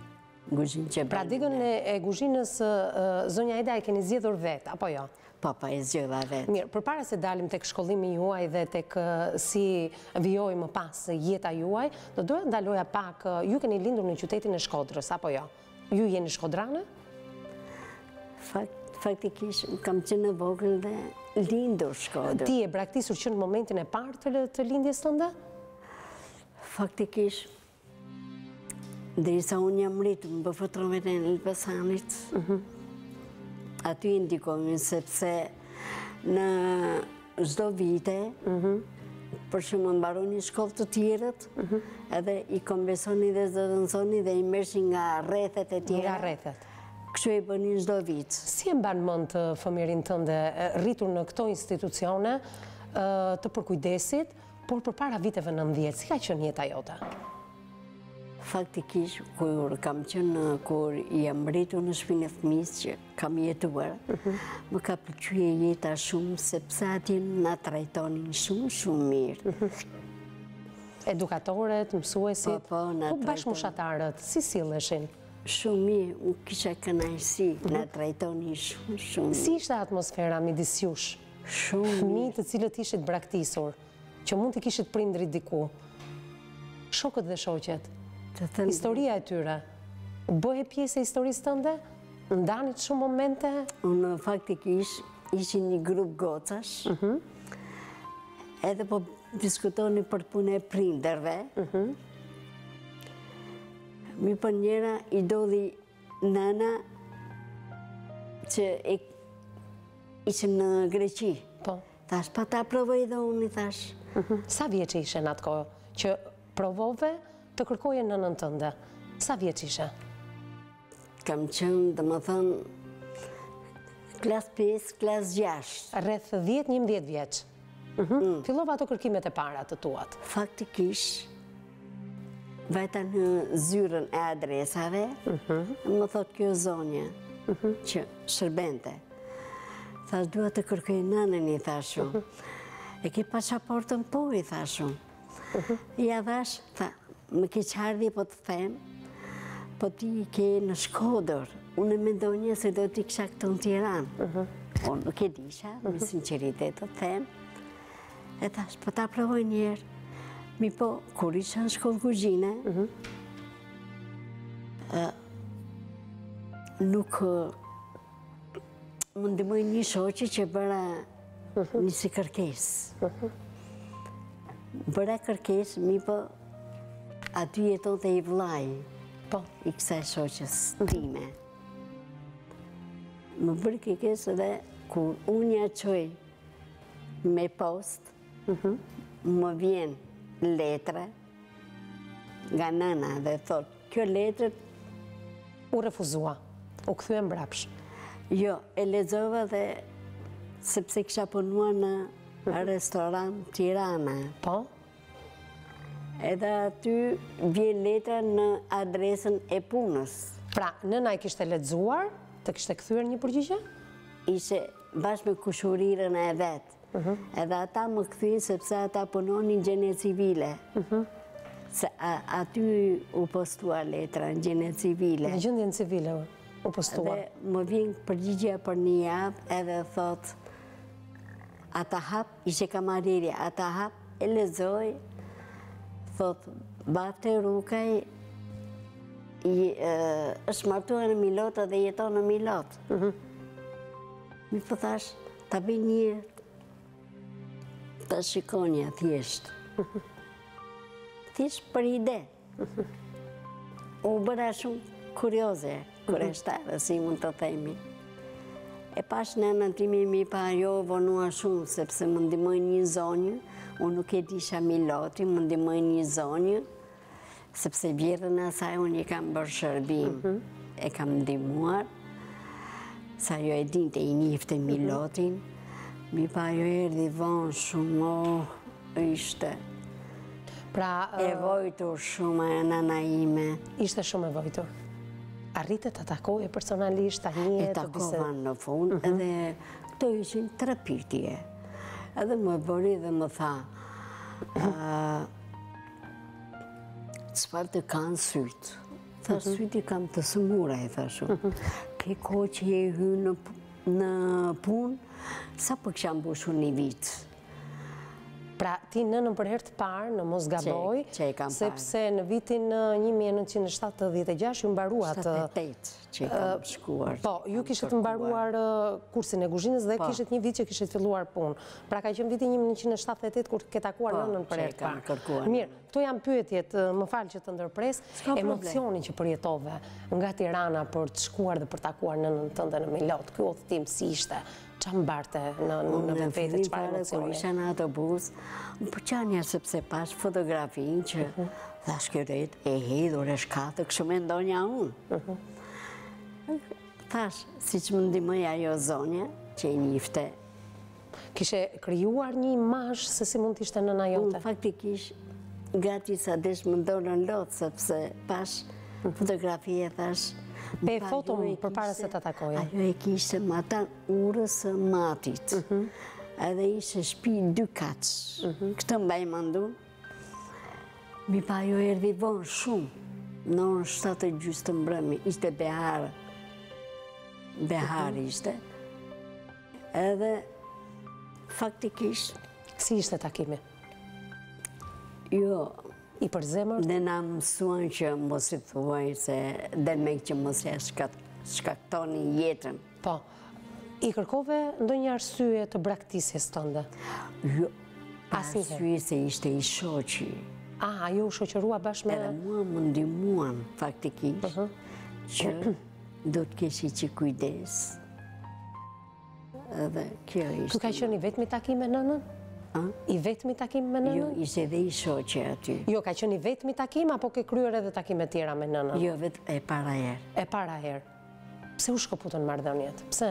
Guzhin që Pra digën e Guzhinës, zonja Ida, e keni zgjedhur vetë, apo jo? Po, e zgjodha vetë. Mirë, përpara se dalim tek shkollimi juaj dhe tek si vijoi më pas jeta juaj, do doja ndaloja pak, ju keni lindur në qytetin e Shkodrës, apo jo? Ju jeni shkodrane? Faktikisht, kam qenë në vogël dhe lindur Shkodrë. Ti e braktisur që në momentin e parë të lindjes tënde? Faktikisht, derisa unë jam rritur në Bofotrofin e Elbasanit, aty ndikomin sepse në çdo vite, për shumë mbaroni shkollë të tjerët, edhe i kombesoni dhe zëvendësoni dhe i mershin nga rrethet e tjera. Nga rrethet. Kështu e bënin çdo vit. Si e mban mend të fëmirin tënde rritur në këto institucione të përkujdesit, por përpara viteve 90, si ka qenë jeta jote? Faktikisht, kur kam qenë, kur jam rritur në shtëpinë e fëmijës që kam jetuar, më ka pëlqyer jeta shumë, sepse atje na trajtonin shumë mirë. Edukatorët, mësuesit, po bashkëmoshatarët, si silleshin? Shumë mirë, unë kisha kënaqësi, na trajtonin shumë. Si ishte atmosfera midis jush? Shumë. Fëmijë të cilët ishit braktisur, që mund të kishit prindrit diku, shokët dhe shoqet, historia e tyre, bëhe pjesë e historisë tënde? Ndanit shumë momente? Unë faktikisht ishin një grup gocash, edhe po diskutoni për punë e prinderve. Mi për njëra i dodhi nana që ishim në Greqi. Thash, pa ta provoj dhe unë, thash. Sa vjeç ishe në atë kohë që provove të kërkoje nënën tënde? Sa vjeç ishe? Kam qenë, dhe më thënë, klas 5, klas 6. Rreth 10-11 vjeç. Fillova ato kërkimet e para të tuat. Faktikisht, vajta në zyrën e adresave, më thot kjo zonje, që shërbente. Thash, dua të kërkoj nënën, i thashu. E ke pasaportën po, i thashu. Ja thash, më ke qardhi po të them, po ti ke në Shkodër, unë mendonja se do t'i kisha këtu në Tiranë. Unë nuk e disha, me sinceritet të them. E thash, po ta provoj njerë. Mi po, kur isha në shkollë Guzhine, nuk Më ndihmoi një shoqe që bëra një si kërkesë. Bëra kërkesë, mi po aty jetonte i vllai i kësaj shoqes time. Më bërë kërkesë dhe kur unë ja qoj me post, më vjen letra nga nëna dhe thot, kjo letër U refuzua, u kthye mbrapsh. Jo, e lexova dhe sepse kisha punuar në restoran Tirana. Po? Edhe aty vjen letra në adresën e punës. Pra, nëna e kishte lexuar, të kishte kthyer një përgjigje? Ishte bashkë me kushurirën e vetë. Edhe ata më kthyin sepse ata punonin gjenie civile. Se aty u postua letra në gjenie civile. Në gjendjen civile u postua. Dhe më vjen përgjigja për një javë edhe thot, ata hap, ishe kamarirja, ata hap, e lexoj, thot, Bafte Rukaj është martuar në Milot dhe jeton në Milot. Mi po thash, ta bëj një, ta shikonja thjesht. Thjesht për ide. U bëra shumë kurioze, kurioztare, si mund të themi. E pash nënën time mi pa jo vonua shumë, sepse më ndihmoi një zonjë, unë nuk e disha Miloti, më ndihmoi një zonjë, sepse vjerën e asaj unë i kam bërë shërbim, e kam ndihmuar, sa jo e dinte i njifte Milotin, mi pa jo erdhi vonë shumë, ishte e vojtur shumë e nëna ime. Ishte shumë e vojtur. Arritet të takoje personalisht, të njëje, të bised. E takova në fund, edhe këto ishin 3 pyetje. Edhe më bëri dhe më tha, çfarë të kanë sytë? Tha, syti kam të sëmura, e tha shumë. Ke kohë që je hynë në punë, sa për kësha mbushur një vitë? Pra, ti nënën për herë të parë, në mos gaboj, sepse në vitin 1976 ju mbaruat... 78 që i kam shkuar. Po, ju kishët mbaruar kursin e kuzhinës dhe kishët një vit që kishët filluar punë. Pra, ka qenë vitin 1978 kur ke takuar nënën për herë të parë. Mirë, këto janë pyetjet, më falë që të ndërpres, emocionin që përjetove nga Tirana për të shkuar dhe për takuar nënën tënde në Milot, kjo udhëtim si ishte? Qa mbarte në vete, qëpar emocioni? Isha në autobus, më përqanja sepse pash fotografin që thash kjo rejt e hedhur e shkatë, kështu me ndonja unë. Thash, si që më ndimëj ajo zonja, që i njifte. Kishe kryuar një imazh se si mund t'ishte nëna jote? Unë faktikisht, gati sa desh më ndonën lotë, sepse pash fotografie, thash, Pe foto për para se të takoja? Ajo e kishte më ata urës së matit. Edhe ishe shtëpi 2 katësh. Këtë mbaj mandu. Mi pa ajo erdhi vonë shumë. Në orën 7:30 të mbrëmi. Ishte behar. Behar ishte. Edhe faktikisht... Si ishte takimi? Jo... I për zemër? Dhe na mësuan që mos i thuaj se dhe me që mos e shkaktoni jetën. Po, i kërkove ndonjë arsye të braktisjes tënde? Jo, arsye se ishte i shoqi. Ju shoqërua bashkë me... Edhe mua më ndihmuan faktikisht që do të keshi që kujdes. Edhe kjo ishte... Tu ka qenë i vetmi takim me nënën? I vetmi takim me nënën? Jo, ishte dhe i shoqe aty. Jo, ka qenë i vetmi takim, apo ke kryer edhe takime tjera me nënën? Jo, vetë e para herë. E para herë. Pse u shkëputën marrëdhëniet? Pse?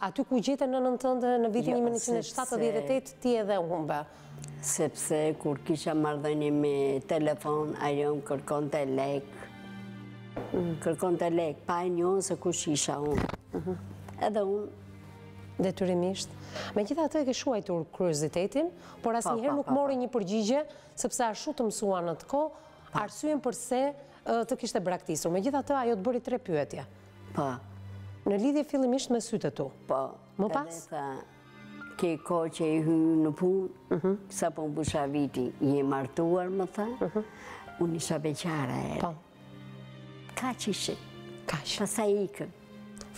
Aty ku gjete nënën tënde në vitin 1978, ti edhe humbe? Sepse kur kisha marrëdhënie me telefon, ajo më kërkonte lek. Kërkonte lek, pa e njohën se kush isha unë. Edhe unë detyrimisht. Megjithatë e ke shuajtur kuriozitetin, por asnjëherë nuk mori një përgjigje, sepse ashtu të mësua në të kohë, arsyen përse të kishte braktisur. Megjithatë ajo të bëri 3 pyetje. Po. Në lidhje fillimisht me sytë tu. Po. Më pas? Edhe tha, ke kohë që i hynë në punë, sa po mbusha viti, je martuar, më tha, unë isha beqara e. Po. Kaq ishe. Kaq. Pastaj ikën.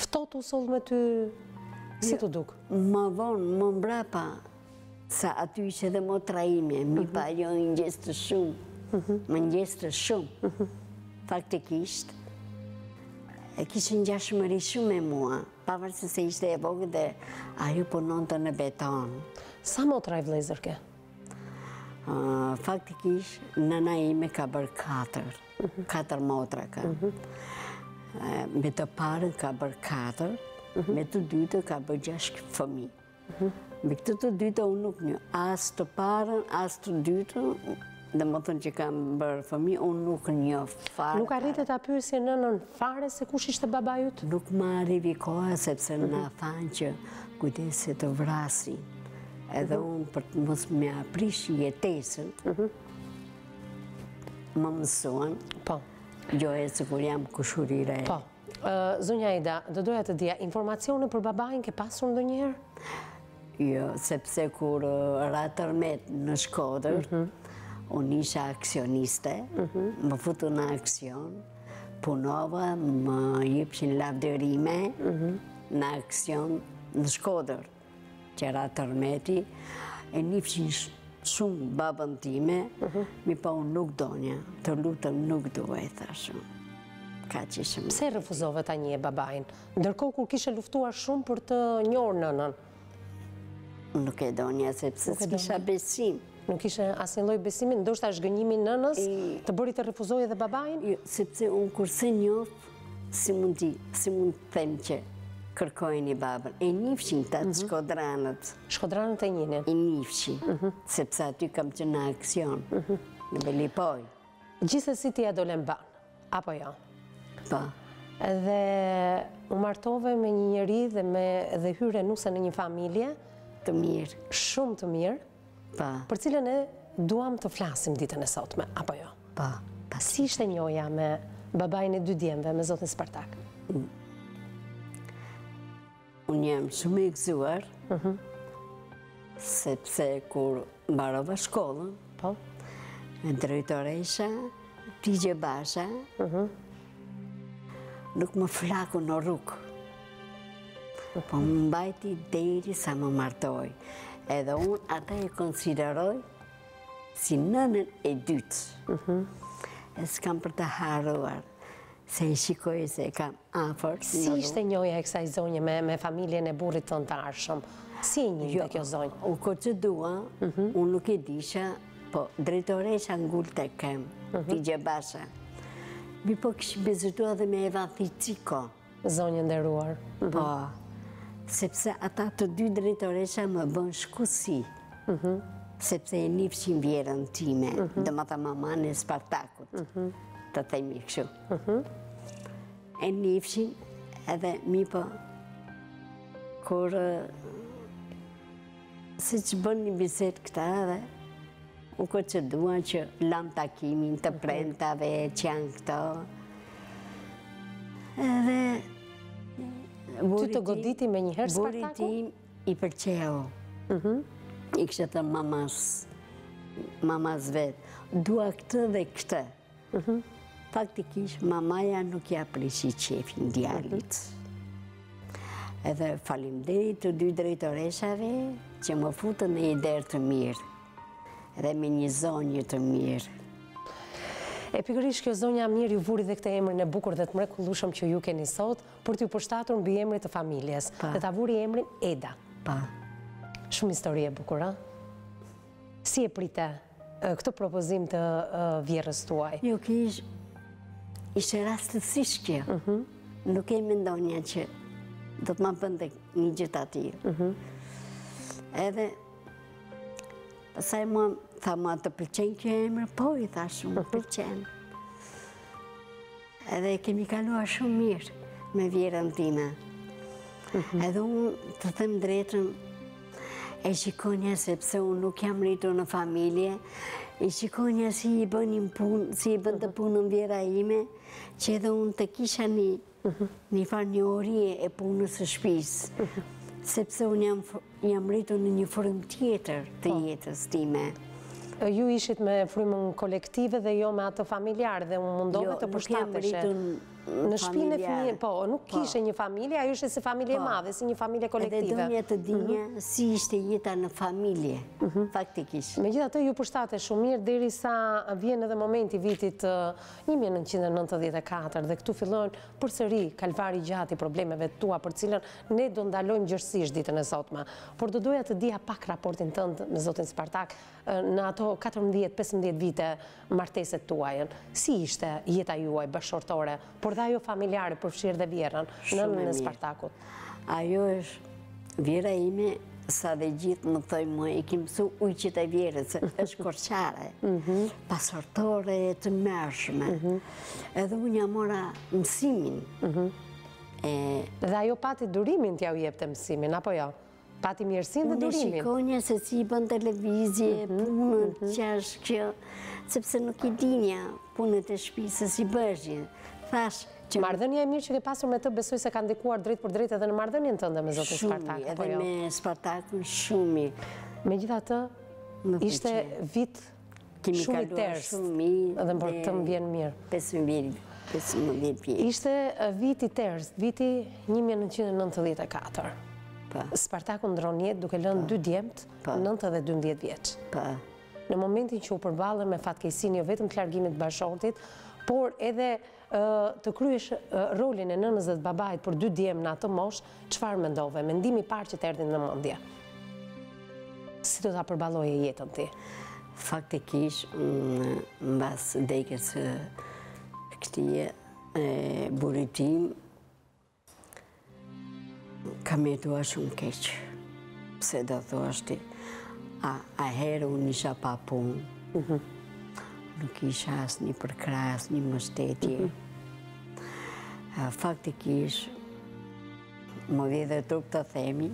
Ftohtë u soll me ty Si të duk? Më vonë, më mbrapa, sa aty ishe dhe motra ime, mi pa jo në gjestë shumë, më në gjestë shumë, faktikisht, e kishë një gjashmëri shumë me mua, pavarësisht se ishte e vogël dhe ajo punonte në beton. Sa motra i vëllezër ke? Faktikisht, nëna ime ka bërë 4 motra ka. Me të parën ka bërë 4, me të dytë ka bërë 6 fëmijë. Me këtë të dytë unë nuk një, as të parën, as të dytë, dhe më thënë që kam bërë fëmijë, unë nuk një fare. Nuk arritet ta pyesje nënën fare se kush ishte baba jut? Nuk më arrivi koha, sepse na thanë që kujdesi të vrasin. Edhe unë për të mos me aprish jetesën, më mësuan, gjoje se kur jam kushurire. Po, zonja Ida, do doja të dija, informacione për babain ke pasur ndonjëherë? Jo, sepse kur ratërmet në Shkodër, unë isha aksioniste, më futu në aksion, punova, më jepshin lavdërime në aksion në Shkodër, që ratërmeti, e njëfshin shumë babën time, mi pa unë nuk donja, të lutëm nuk duhet, thashëm. Ka që shumë. Pse refuzove ta nje babain? Ndërkohë kur kishe luftuar shumë për të njohur nënën? Nuk e donja, sepse s'kisha besim. Nuk ishe asnjë lloj besimi, ndoshta zhgënjimi nënës të bëri të refuzojë edhe babain? Jo, sepse unë kurse njoh, si mund të them që kërkojnë i babën. E njifshin të atë shkodranët. Shkodranët e njinin? I njifshin, sepse aty kam që në aksion, në Belipoj. Gjithsesi ti ja dole mban, apo jo? Po. Edhe u martove me një njeri dhe hyre nuse në një familje. Të mirë. Shumë të mirë. Po. Për cilën e duam të flasim ditën e sotme, apo jo? Po. Si ishte njoja me babain e 2 djemve, me zotin Spartak? Unë jam shumë i gëzuar, sepse kur mbarova shkollën, drejtoresha, Tigje Basha, nuk më flaku në rrugë, po më mbajti deri sa më martoj. Edhe unë ata e konsideroj si nënën e dytë. E s'kam për të haruar. Se i shikoj se kam afer. Si ishte njoja e kësaj zonje me familjen e burrit të të arshëm? Si e njëjtë kjo zonjë? U ko që dua, unë nuk e disha, po drejtoresha ngull të kem, Tigje Basha. Mi po kishë bezitua dhe me Eva Thiciko. Zonjë nderuar. Po, sepse ata të 2 drejtoresha më bën shkusi. Sepse e njëfshin vjerën time, dhe më tha maman e Spartakut. Të themi kështu. E njëfshin edhe mi po kur si që bën një biset këta edhe u ko që duan që lam takimin të prentave që janë këto. Edhe Ty të goditi me njëherë Spartaku? Burit tim i përqeo. I kështë të mamas vetë. Dua këtë dhe këtë. Faktikisht, mamaja nuk ja prishi qefin djalit. Edhe falimderit të 2 drejtoreshave që më futën në i derë të mirë. Edhe me një zonjë të mirë. E pikërisht kjo zonja mirë ju vuri dhe këtë emrin e bukur dhe të mrekullueshëm që ju keni sot për t'ju përshtatur mbi emrin të familjes. Dhe ta vuri emrin Eda. Pa. Shumë histori e bukur, a? Si e prite këtë propozim të vjerës tuaj? Jo, ishte rastësisht kjo. Nuk e mendonja që do të ma bënde një gjithë atyre. Edhe, pasaj mua tha ma të pëlqen kjo emër, po i tha shumë pëlqen. Edhe kemi kaluar shumë mirë me vjerën time. Edhe unë të them drejtën, e shikonja sepse unë nuk jam rritur në familje, e shikonja si i bën të punën vjera ime, që edhe unë të kisha një farë një orje e punës së shtëpisë, sepse unë jam rritur në një formë tjetër të jetës time. Ju ishit me frymën kolektive dhe jo me atë familjar dhe unë mundove të përshtateshe? Në shtëpinë e fëmijën, po, nuk kishe një familje, ajo ishte si familje madhe, si një familje kolektive. Edhe doja të dinja si ishte jeta në familje, faktikisht. Megjithatë, ju përshtate shumë mirë derisa vjen edhe momenti vitit 1994 dhe këtu fillojnë përsëri kalvari gjatë i problemeve tua për cilën ne do ndalojmë gjërësisht ditën e sotme. Por do doja të dija pak raportin tënd me zotin Spartak në ato 14-15 vite marteset tuajën. Si ishte jeta juaj bashkëshortore, por dhe ajo familjare përfshirë dhe Vjerën, nënën e Spartakut? Ajo është Vjera ime, sa dhe gjithë më thoi mua, i kim mësu ujqit e Vjerës, është korçare, pasortore të mërshme. Edhe unë ja mora mësimin. Dhe ajo pati durimin t'ja u jep të mësimin, apo jo? Pati mirësin dhe durimin? Unë shikonja se si bën televizje, punën, qash kjo, sepse nuk i dinja punët e shpisë, si bëshje. Thash, Marrëdhënia e mirë që ke pasur me të besoj se ka ndikuar drejt për drejt edhe në marrëdhënien tënde me zotin Spartak, apo jo? Edhe me Spartakun shumë. Megjithatë, ishte vit shumë i tërës, edhe për të më vjen mirë. 15 vjet. Ishte vit i tërës, viti 1994. Spartaku ndron jetë duke lënë 2 djemt, 9 dhe 12 vjeç. Në momentin që u përballën me fatkeqësinë jo vetëm të largimit të bashkëshortit, por edhe të kryesh rolin e nënës dhe të babait për 2 djemë në atë moshë, çfarë mendove? Mendimi i parë që të erdhi në mendje. Si do ta përballoje jetën ti? Faktikisht, mbas dekës këtij burrit tim, kam jetuar shumë keq. Pse do thuash ti? A herë unë isha pa punë. Nuk isha asnjë përkrah, asnjë mbështetje. Faktikisht, më vjen dhe trup të themi,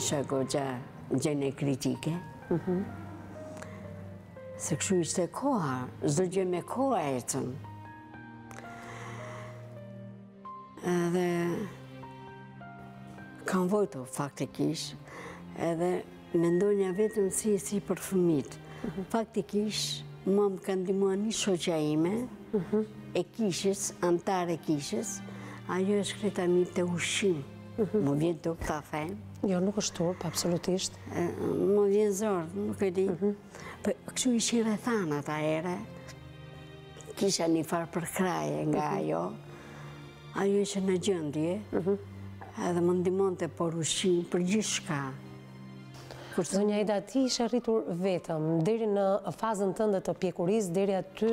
isha goxha gjene kritike. Se kështu ishte koha, çdo gjë me koha ecën. Edhe kam vojtu faktikisht, edhe mendonja vetëm si për fëmijët. Faktikisht, mua më ka ndihmuar një shoqja ime, e kishës, antar e kishës, ajo është kretami të ushqim. Më vjen turp ta them. Jo, nuk është turp, absolutisht. Më vjen zor, nuk e di. Kështu ishin rrethanat ahere. Kisha një farë përkraje nga ajo. Ajo ishte në gjendje. Edhe më ndihmonte për ushqim, për gjithçka. Zonja Ida, ti ishe rritur vetëm, deri në fazën tënde të pjekurisë, deri aty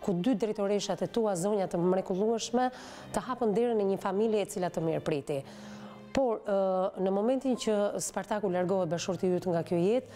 ku 2 drejtoreshat e tua, zonja të mrekullueshme, të hapën derën e një familje e cila të mirëpriti. Por, në momentin që Spartaku largohet bashkëshorti yt nga kjo jetë,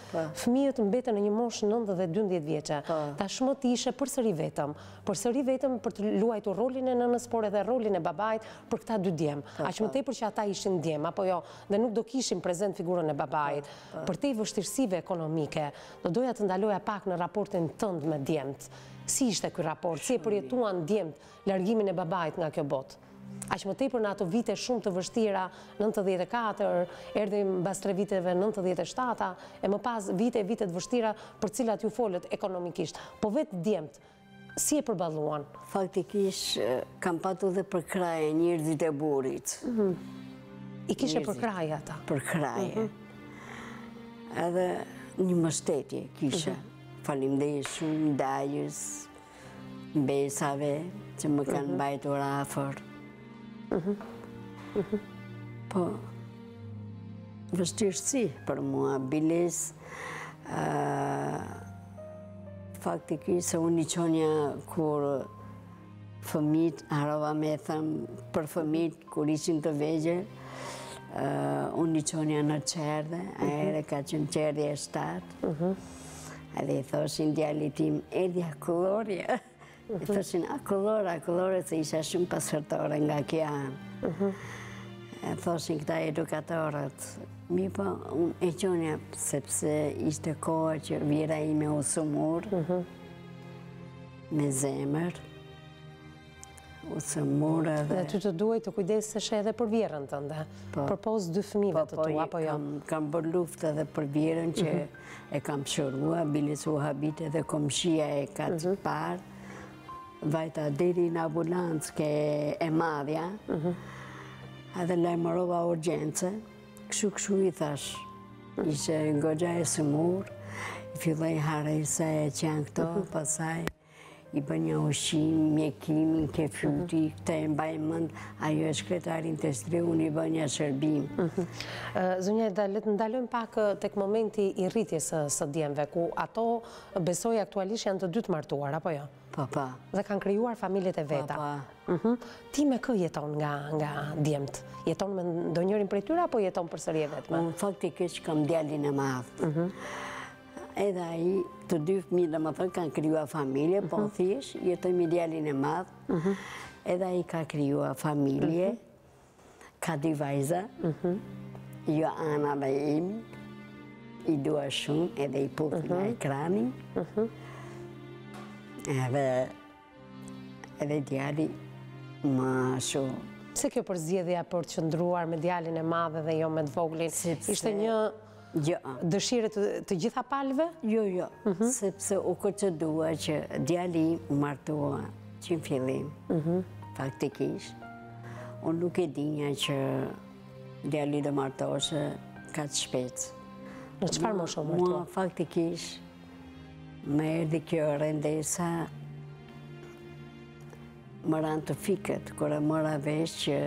fëmijët mbeten në një moshë 9 dhe 12 vjeçe. Tashmë ti ishe përsëri vetëm për të luajtur rolin e nënës, por edhe rolin e babait për këta 2 djem. Aq më tepër që ata ishin djem, apo jo, dhe nuk do kishin prezent figurën e babait. Për te vështirësive ekonomike, do doja të ndaloja pak në raportin tënd me djemt. Si ishte ky raport? Si e përjetuan djemt largimin e babait nga kjo botë? Aq më tepër në ato vite shumë të vështira, 94, erdhi mbas 3 viteve 97, e më pas vite të vështira për cilat ju folët ekonomikisht. Po vetë djemt, si e përballuan? Faktikisht, kam patur dhe përkraje njerëzit e burrit. I kishe përkraje ata? Përkraje. Edhe një mbështetje kisha. Faleminderit shumë dajës, mbesave që më kanë mbajtur afër. Po, vështirësi për mua, biles, faktikisht se unë i qonja kur fëmijët, harova me thëmë për fëmijët kur ishin të vegjël, unë i qonja në qerdhe, ahere ka qenë qerdhe e 7, edhe i thoshin djalit tim, Edja Kullorja. I thoshin, a kullore, se isha shumë pasërtore nga kjo anë. Thoshin këta edukatorët. Mi po, unë e qonja, sepse ishte koha që Vjera ime u sëmur, me zemër, u sëmur edhe... Dhe ty të duhet të kujdesesh edhe për Vjerën tënde, për pos 2 fëmijëve të tua, apo jo? Kam bërë luftë edhe për Vjerën që e kam shërua, biles u habit edhe komshia e ka të parë, vajta deri në ambulancë ke e madhja, edhe lajmërova urgjence, këshu i thash, ishe ngogja e sëmur, filloj harej se që janë këto, pasaj i bë një ushqim, mjekimin, ke fyti, këta e mbaj mënd, ajo e shkretarin të shtre, unë i bë një shërbim. Zonja, le të ndalojmë pak tek momenti i rritjes së djemve, ku ato besoj aktualisht janë të dy të martuar, apo jo? Pa. Dhe kanë krijuar familjet e veta. Pa. Ti me kë jeton nga djemt? Jeton me ndonjërin prej tyre, apo jeton përsëri e vetme? Unë faktikisht kam djalin e madh. Edhe aji, të dy fëmijë dhe më thënë, kanë kryua familje, po thjesht, jetoj me djalin e madh. Edhe aji ka kryua familje, ka dy vajza, jo Ana dhe Emi, i dua shumë, edhe i puth nga ekranin. Edhe djali më shumë. Pse kjo përzgjedhja për të qëndruar me djalin e madh dhe jo me të voglin? Ishte një dëshirë të gjitha palëve? Jo, sepse u procedua që djali u martua që në fillim, faktikisht. Unë nuk e dinja që djali dhe martoshe ka të shpec. Në çfarë moshë u martua? Mua faktikisht më erdhi kjo rendesa, më ranë të fikët, kërë mëra vesh që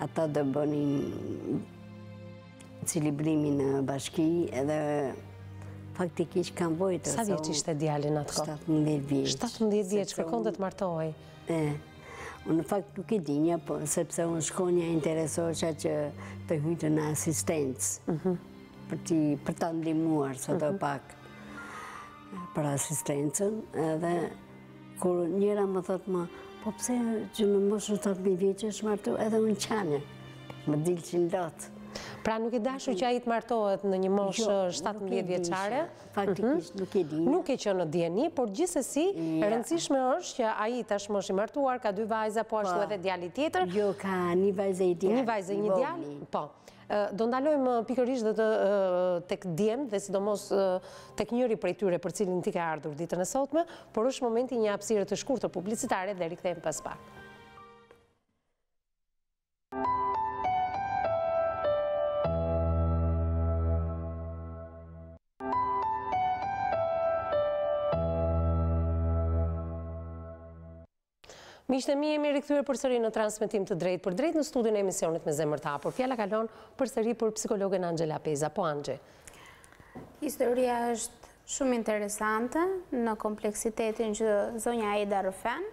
ata dhe bënin cilibrimi në bashki, edhe faktikisht kam vojtë. Sa vjeç ishte djalin atë kohë? 17 vjeç. 17 vjeç, kërkonte të martohej. Unë në fakt nuk e dinja, sepse unë shkonja interesosha që të hyjtë në asistencë, për ta ndihmuar, së të pak për asistencën, edhe kur njëra më thotë më, po pse që në moshën 17 vjeç është martu, edhe unë qane, më dilqin lotë. Pra nuk e dashur që ai të martohet në një moshë 17 vjeçare? Faktikisht nuk e dinja. Nuk e që në dieni, por gjithsesi e rëndësishme është që ai tashmë është i martuar, ka dy vajza, po ashtu edhe djali tjetër. Jo, ka një vajzë i djali. Një vajzë, një djali, po. Do ndalojmë pikërisht dhe tek djemt dhe sidomos tek njëri prej tyre për cilin ti ke ardhur ditën e sotme, por është momenti një hapësire të shkurtër publicitare dhe rikthehemi pas pak. Miqtë e mi, jemi rikthyer përsëri në transmetim të drejtë për drejtë në studion e emisionit Me Zemër të Hapur. Fjala kalon përsëri për psikologen Angela Peza. Po, Angje. Historia është shumë interesante në kompleksitetin që zonja Aida rrëfen.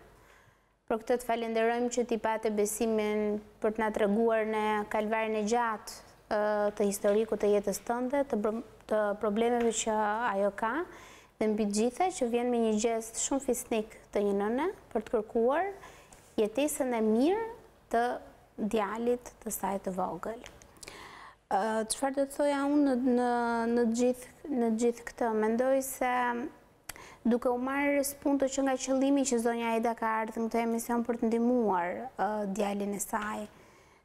Për këtë të falenderojmë që ti pate besimin për të na treguar në kalvarin e gjatë të historikut të jetës tënde, të problemeve që ajo ka, dhe mbi gjitha që vjen me një gjest shumë fisnik të një nëne për të kërkuar jetesën e mirë të djalit të saj të vogël. Çfarë do të thoja unë në gjithë këtë? Mendoj se duke u marrë spunto që nga qëllimi që zonja Aida ka ardhur në këtë emision për të ndihmuar djalin e saj.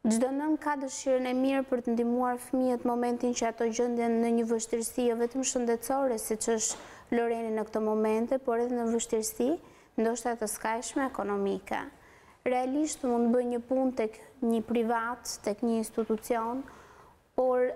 Çdo nën ka dëshirën e mirë për të ndihmuar fëmijët momentin që ato gjenden në një vështirësi jo vetëm shëndetësore, siç është Loreni në këtë momente, por edhe në vështirësi, ndoshta të skajshme ekonomike. Realisht mund të bëj një punë tek një privat, tek një institucion, por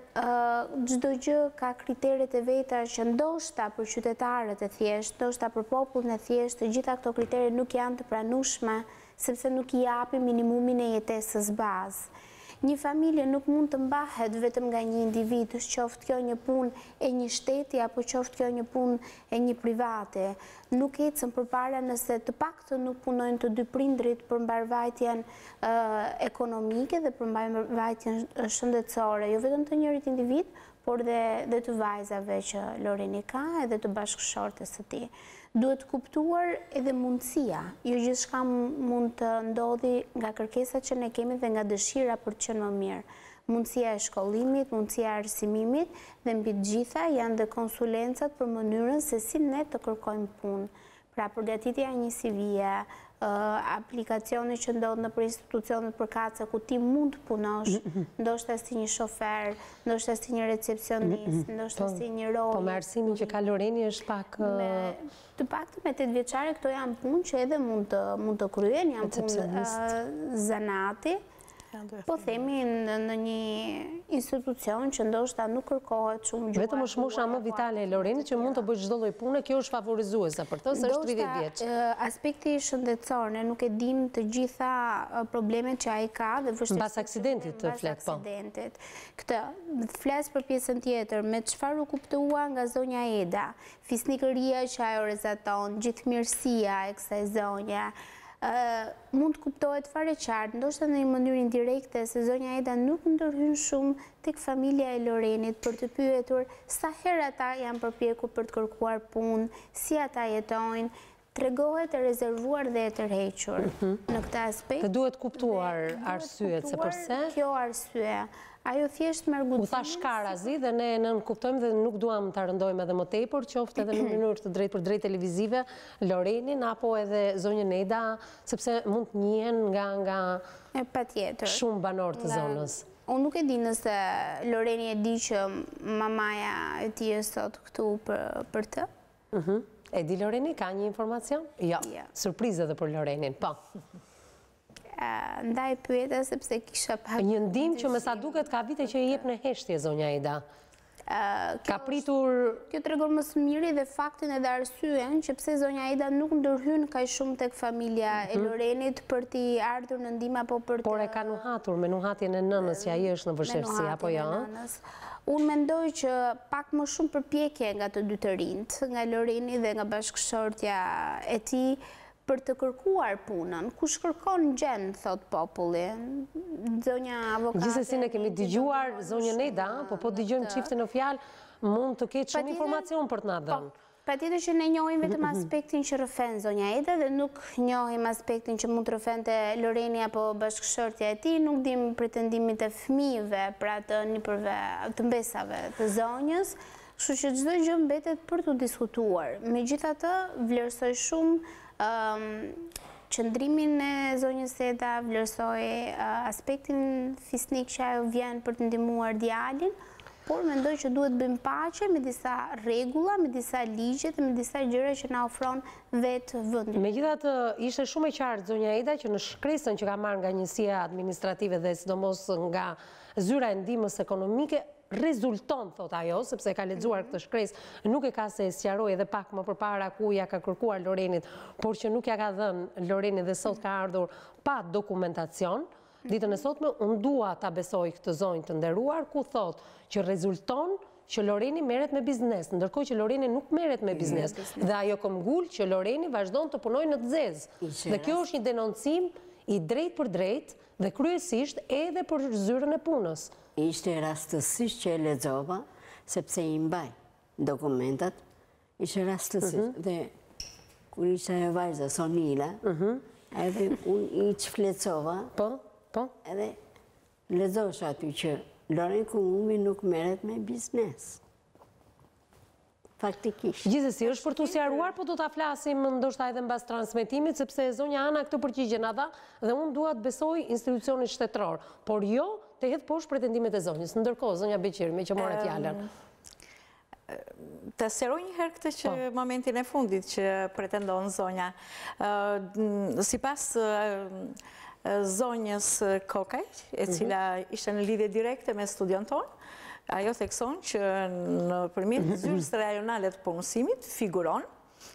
çdo gjë ka kriteret e veta që ndoshta për qytetarët e thjeshtë, ndoshta për popullin e thjeshtë, të gjitha këto kritere nuk janë të pranueshme, sepse nuk I japin minimumin e jetesës bazë. Një familje nuk mund të mbahet vetëm nga një individ, qoftë kjo një punë e një shteti apo qoftë kjo një punë e një private. Nuk ecën përpara nëse të paktën nuk punojnë të dy prindrit për mbarvajtjen ekonomike dhe për mbarvajtjen shëndetësore, jo vetëm të njërit individ, por dhe të vajzave që Loreni ka edhe të bashkëshortes së tij. Duhet kuptuar edhe mundësia, jo gjithçka mund të ndodhi nga kërkesat që ne kemi dhe nga dëshira për të qenë më mirë. Mundësia e shkollimit, mundësia e arsimimit dhe mbi të gjitha janë dhe konsulencat për mënyrën se si ne të kërkojmë punë. Pra përgatitja një CV-je, aplikacioni që ndodhë në për institucionet përkatëse ku ti mund të punosh, ndoshta si një shofer, ndoshta si një recepcionist, ndoshta si një roli. Po me arsimin që ka Loreni është pak... Të paktën me 8 vjeçare këto janë punë që edhe mund të kryen, janë punë zanati. Po themi në një institucion që ndoshta nuk kërkohet shumë gjuhë. Vetëm është mosha më vitale e Lorenit që mund të bëjë çdo lloj pune, kjo është favorizuese për të, se është 30 vjeç. Aspekti shëndetësor, ne nuk e dim të gjitha problemet që ai ka dhe vështirësitë. Mbas aksidentit të flet, po. Këtë flas për pjesën tjetër, me çfarë u kuptua nga zonja Eda, fisnikëria që ajo rezaton, gjithëmirësia e kësaj zonje. Mund të kuptohet fare qartë, ndoshta në një mënyrë indirekte, se zonja Eda nuk ndërhyn shumë tek familja e Lorenit për të pyetur sa herë ata janë përpjekur për të kërkuar punë, si ata jetojnë, tregohet e rezervuar dhe e tërhequr në këtë aspekt. Të duhet kuptuar arsyet se përse. Kjo arsye. Ajo thjesht me argumentin. U tha shkarazi dhe ne nën kuptojmë dhe nuk duam ta rëndojmë edhe më tepër, qoftë edhe në mënyrë të drejtë për drejtë televizive, Lorenin apo edhe zonjën Eda, sepse mund të njihen nga patjetër shumë banor të zonës. Unë nuk e di nëse Loreni e di që mamaja e tij është sot këtu për të. E di Loreni, ka një informacion? Jo, surprizë edhe për Lorenin, po. Ndaj pyeta sepse kisha pak... Një ndim që me sa duket ka vite që i jep në heshtje zonja Eda. Ka pritur... Kjo tregon më së miri dhe faktin edhe arsyen që pse zonja Eda nuk ndërhyn kaq shumë tek familja e Lorenit për t'i ardhur në ndihmë apo për të... Por e ka nuhatur me nuhatjen e nënës që ai është në vështirësi apo jo? Unë mendoj që pak më shumë përpjekje nga të dy të rinjt, nga Loreni dhe nga bashkëshortja e tij, për të kërkuar punën. Kush kërkon gjen, thot populli. Zonja avokate... Gjithsesi ne kemi dëgjuar zonjën Eda, po dëgjojmë çiftin në fjalë, mund të ketë shumë informacion për të na dhënë. Patjetër që ne njohim vetëm aspektin që rrëfen zonja Eda dhe nuk njohim aspektin që mund të rrëfente Loreni apo bashkëshortja e tij, nuk dim pretendimit e fëmijëve pra të të mbesave të zonjës. Kështu që çdo gjë mbetet për të diskutuar. Megjithatë, vlerësoj shumë qëndrimin e zonjës Eda, vlerësoj aspektin fisnik që ajo vjen për të ndihmuar djalin, por mendoj që duhet bëjmë paqe me disa rregulla, me disa ligje dhe me disa gjëra që na ofron vetë vendi. Megjithatë, ishte shumë e qartë zonja Eda që në shkresën që ka marrë nga njësia administrative dhe sidomos nga zyra e ndihmës ekonomike, rezulton, thot ajo, sepse ka lexuar këtë shkresë, nuk e ka se sqaroi edhe pak më përpara ku ja ka kërkuar Lorenit, por që nuk ja ka dhënë Lorenit dhe sot ka ardhur pa dokumentacion. Ditën e sotme unë dua ta besoj këtë zonjë të nderuar ku thot që rezulton që Loreni merret me biznes, ndërkohë që Loreni nuk merret me biznes. Dhe ajo këmbgul që Loreni vazhdon të punojë në të zezë. Dhe kjo është një denoncim i drejtë për drejtë dhe kryesisht edhe për zyrën e punës. Ishte rastësisht që e lexova, sepse i mbaj dokumentat, ishte rastësisht. Dhe kur ishte e vajza Sonila, edhe unë i çflecova, edhe lexosha aty që Loren Kumumi nuk merret me biznes. Faktikisht. Gjithsesi, është për të sqaruar, po do ta flasim ndoshta edhe mbas transmetimit, sepse zonja Ana këtë përgjigje na dha dhe unë dua të besoj institucionit shtetëror, por jo të hedh poshtë pretendimet e zonjës. Ndërkohë, zonja Beqiri, me që morë fjalën. Të sqaroj një herë këtë që momentin e fundit që pretendon zonja. Sipas zonjës Kokaj, e cila ishte në lidhje direkte me studion tonë, ajo thekson që në përmjet zyrës rajonale të punësimit figuron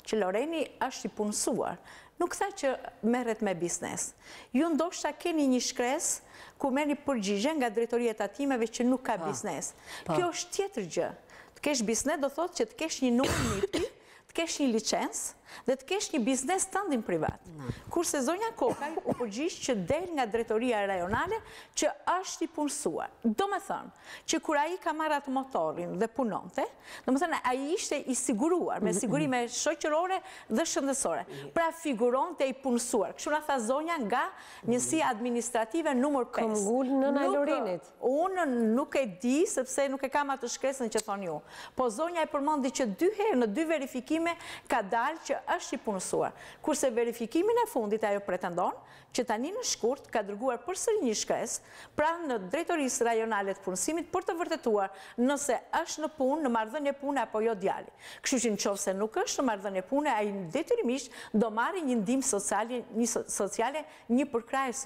që Loreni është i punësuar. Nuk tha që merret me biznes. Ju ndoshta keni një shkresë ku merrni përgjigje nga drejtoria e tatimeve që nuk ka biznes. Kjo është tjetër gjë. Të kesh biznes do thotë që të kesh një numër NIP-i, të kesh një licencë dhe të kesh një biznes standing privat. Kurse zonja Kokaj u përgjigj që del nga drejtoria rajonale që është i punësuar. Do me thënë që kur ai ka marrë atë motorin dhe punonte, do me thënë ai ishte i siguruar me sigurime shoqërore dhe shëndetësore. Pra figuronte i punësuar. Kështu na tha zonja nga njësia administrative numër 5. Këmbgul nëna e Lorenit. Unë nuk e di sepse nuk e kam atë shkresën që thon ju. Po zonja e përmendi që 2 herë në 2 verifikime ka dalë që është i punësuar. Kurse verifikimin e fundit ajo pretendon që tani në shkurt ka dërguar përsëri një shkresë pranë në drejtorisë rajonale të punësimit për të vërtetuar nëse është në punë, në marrëdhënie pune apo jo djali. Kështu që nëse nuk është në marrëdhënie pune, ai detyrimisht do marrë një ndihmë sociale, një përkrahje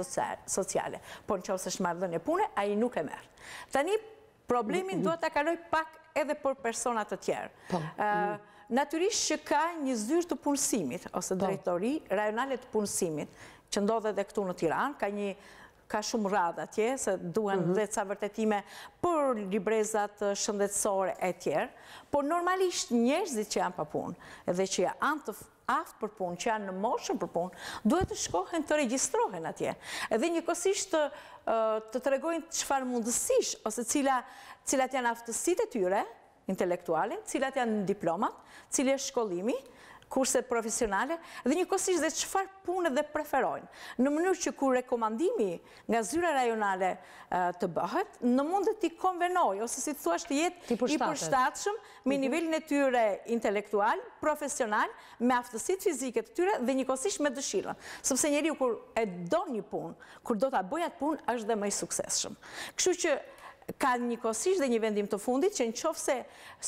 sociale. Por nëse është marrëdhënie pune, ai nuk e merr. Tani problemin duhet ta kaloj pak edhe për persona të tjerë. Natyrisht që ka një zyrë të punësimit ose drejtori rajonale të punësimit që ndodhe dhe këtu në Tiranë, ka shumë radhë atje, se duhen dhe ca vërtetime për librezat shëndetësore e tjerë, por normalisht njerëzit që janë pa punë, edhe që janë të aftë për punë, që janë në moshën për punë, duhet të shkohen të regjistrohen atje. Edhe njëkohësisht të tregojnë çfarë mundësish, ose cilat janë aftësitë e tyre, intelektuale, cilat janë diplomat, cili është shkollimi, kurse profesionale, dhe njëkohësisht dhe çfarë punë dhe preferojnë. Në mënyrë që kur rekomandimi nga zyra rajonale të bëhet, në mundet t'i konvenoj, ose si thua të jetë i përshtatshëm me nivelin e tyre intelektual, profesional, me aftësitë fizike të tyre dhe njëkohësisht me dëshirën. Sepse njeriu kur e do një punë, kur do ta bëjë atë punë, është dhe më i suksesshëm. Kështu që ka njëkohësisht dhe një vendim të fundit që nëse